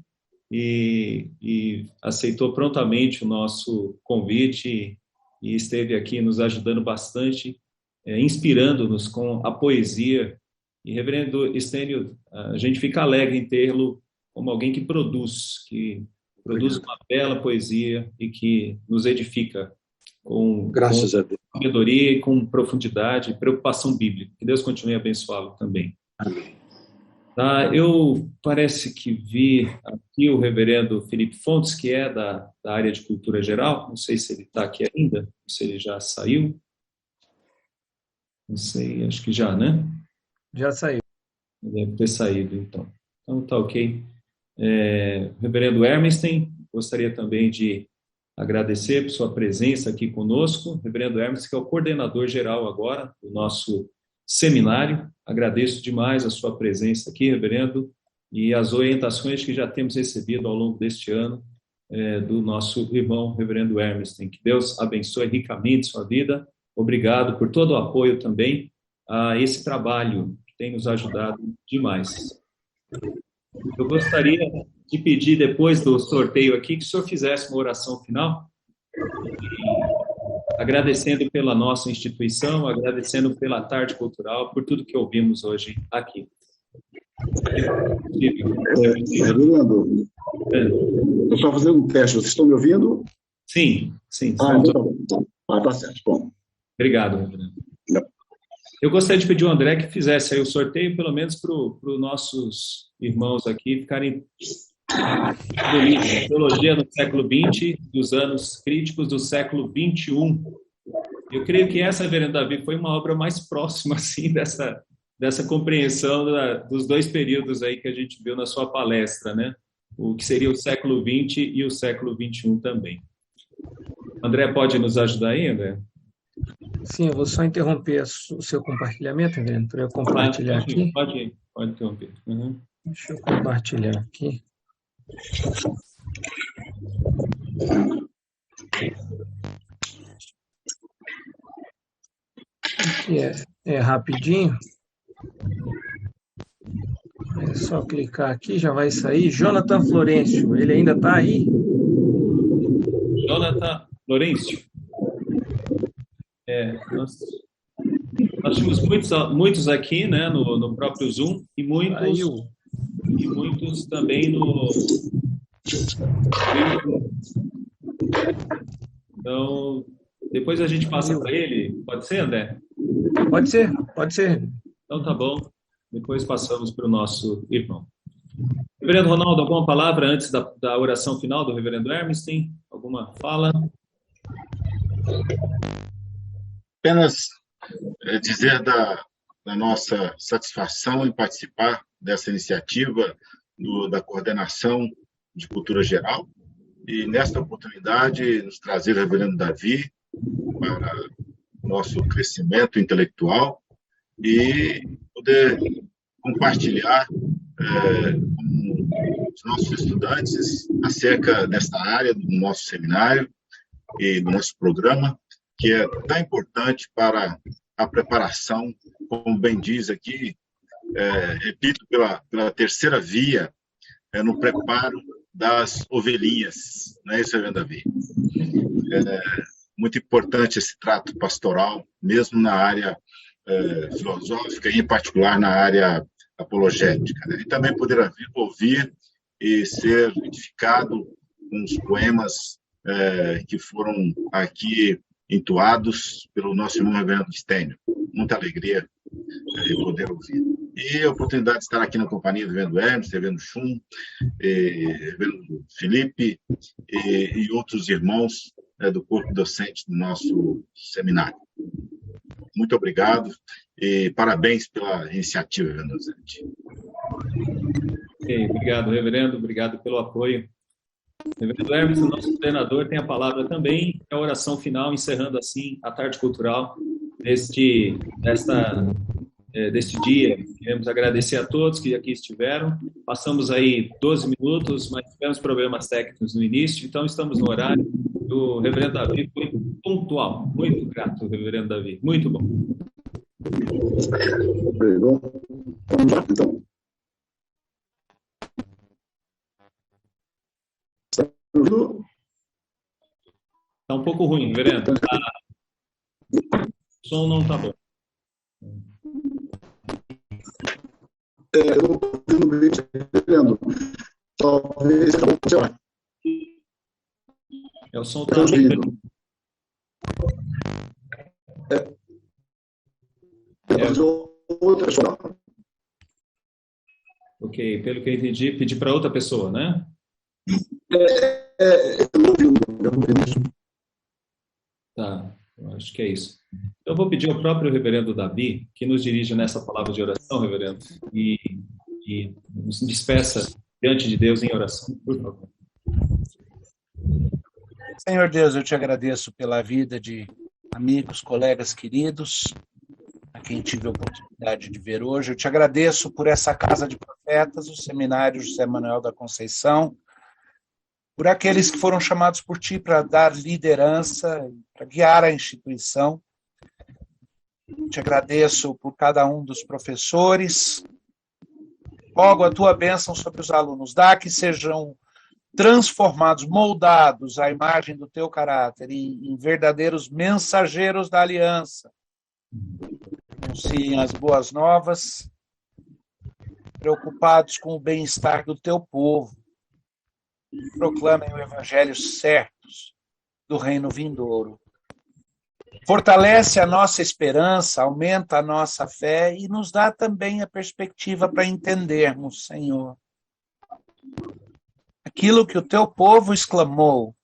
e aceitou prontamente o nosso convite e esteve aqui nos ajudando bastante, inspirando-nos com a poesia. E, reverendo Stênio, a gente fica alegre em tê-lo como alguém que produz uma bela poesia e que nos edifica Graças a Deus. Sabedoria e com profundidade e preocupação bíblica. Que Deus continue a abençoá-lo também. Amém. Eu parece que vi aqui o reverendo Felipe Fontes, que é da área de cultura geral. Não sei se ele está aqui ainda, se ele já saiu. Não sei, acho que já, né? Já saiu. Deve ter saído, então. Então, tá ok. Reverendo Hermestein, gostaria também de agradecer por sua presença aqui conosco. Reverendo Hermestein, que é o coordenador geral agora do nosso seminário. Agradeço demais a sua presença aqui, reverendo, e as orientações que já temos recebido ao longo deste ano do nosso irmão, reverendo Hermestein. Que Deus abençoe ricamente sua vida. Obrigado por todo o apoio também a esse trabalho que tem nos ajudado demais. Eu gostaria de pedir, depois do sorteio aqui, que o senhor fizesse uma oração final, agradecendo pela nossa instituição, agradecendo pela tarde cultural, por tudo que ouvimos hoje aqui. Reverendo, estou só fazendo um teste. Vocês estão me ouvindo? Sim. Tá certo. Bom. Obrigado, reverendo. Eu gostaria de pedir ao André que fizesse aí o sorteio, pelo menos para os nossos irmãos aqui ficarem do livro Teologia no século XX, dos anos críticos do século XXI. Eu creio que essa, reverendo Davi, foi uma obra mais próxima assim, dessa compreensão dos dois períodos aí que a gente viu na sua palestra, né? O que seria o século XX e o século XXI também. André, pode nos ajudar aí, André? Sim, eu vou só interromper o seu compartilhamento, reverendo, para eu compartilhar aqui. Pode interromper. Uhum. Deixa eu compartilhar aqui. Aqui é rapidinho. É só clicar aqui, já vai sair. Jonathan Florencio, ele ainda está aí? Jonathan Florencio. Nós tínhamos muitos aqui, né, no próprio Zoom, e muitos também no... Então, Depois a gente passa para ele. Pode ser, André? Pode ser, pode ser. Então tá bom. Depois passamos para o nosso irmão. Reverendo Ronaldo, alguma palavra antes da oração final do reverendo Hermes? Tem alguma fala? Apenas dizer da nossa satisfação em participar dessa iniciativa da coordenação de cultura geral e, nesta oportunidade, nos trazer o reverendo Davi para o nosso crescimento intelectual e poder compartilhar com os nossos estudantes acerca desta área do nosso seminário e do nosso programa, que é tão importante para a preparação, como bem diz aqui, repito, pela terceira via, no preparo das ovelhinhas, não é isso, reverendo Davi? Muito importante esse trato pastoral, mesmo na área filosófica e, em particular, na área apologética, né? E também poder ouvir e ser edificado com os poemas que foram aqui entoados pelo nosso irmão reverendo Stênio. Muita alegria poder ouvir. E a oportunidade de estar aqui na companhia do reverendo Hermes, reverendo Chum, reverendo Felipe e outros irmãos do corpo docente do nosso seminário. Muito obrigado e parabéns pela iniciativa, reverendo Zete. Ok, obrigado, reverendo. Obrigado pelo apoio. Reverendo Hermes, o nosso coordenador, tem a palavra também, a oração final, encerrando assim a tarde cultural deste dia. Queremos agradecer a todos que aqui estiveram. Passamos aí 12 minutos, mas tivemos problemas técnicos no início, então estamos no horário. O reverendo Davi foi pontual. Muito grato, reverendo Davi. Muito bom. Vamos lá, então. Está um pouco ruim, reverendo. O som não está bom. Eu estou vendo. Talvez O som está bem. Outra pessoa. Ok, pelo que eu entendi, pedir para outra pessoa, né? Eu não vi isso. Tá, eu acho que é isso. Eu vou pedir ao próprio reverendo Davi que nos dirija nessa palavra de oração, reverendo, e nos despeça diante de Deus em oração, por favor. Senhor Deus, eu te agradeço pela vida de amigos, colegas queridos, a quem tive a oportunidade de ver hoje. Eu te agradeço por essa casa de profetas, o Seminário José Manuel da Conceição, por aqueles que foram chamados por ti para dar liderança, para guiar a instituição. Te agradeço por cada um dos professores. Rogo a tua bênção sobre os alunos. Dá que sejam transformados, moldados à imagem do teu caráter em verdadeiros mensageiros da aliança. Anunciem as boas novas, preocupados com o bem-estar do teu povo. Proclamem o evangelho certos do reino vindouro. Fortalece a nossa esperança, aumenta a nossa fé e nos dá também a perspectiva para entendermos, Senhor, aquilo que o teu povo exclamou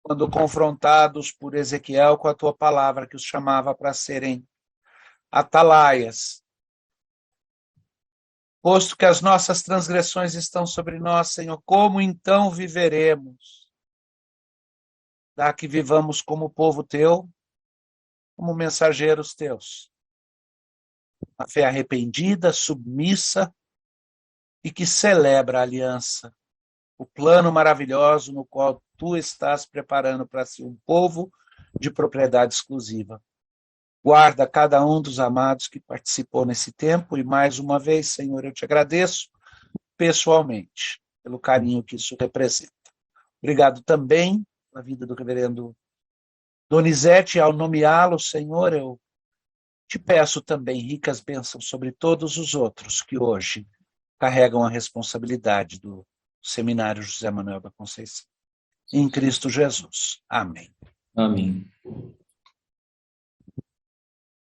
quando confrontados por Ezequiel com a tua palavra, que os chamava para serem atalaias. Posto que as nossas transgressões estão sobre nós, Senhor, como então viveremos? Dá que vivamos como povo teu, como mensageiros teus. A fé arrependida, submissa e que celebra a aliança, o plano maravilhoso no qual tu estás preparando para si um povo de propriedade exclusiva. Guarda cada um dos amados que participou nesse tempo e mais uma vez, Senhor, eu te agradeço pessoalmente pelo carinho que isso representa. Obrigado também pela vida do reverendo Donizete. Ao nomeá-lo, Senhor, eu te peço também ricas bênçãos sobre todos os outros que hoje carregam a responsabilidade do Seminário José Manuel da Conceição. Em Cristo Jesus. Amém. Amém.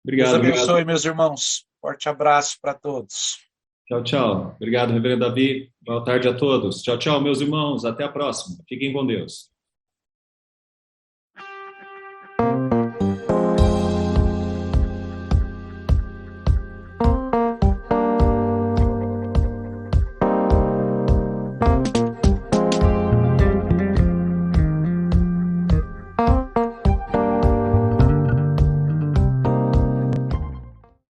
Obrigado. Deus abençoe, obrigado. meus irmãos. Forte abraço para todos. Tchau, tchau. Obrigado, reverendo Davi. Boa tarde a todos. Tchau, tchau, meus irmãos. Até a próxima. Fiquem com Deus.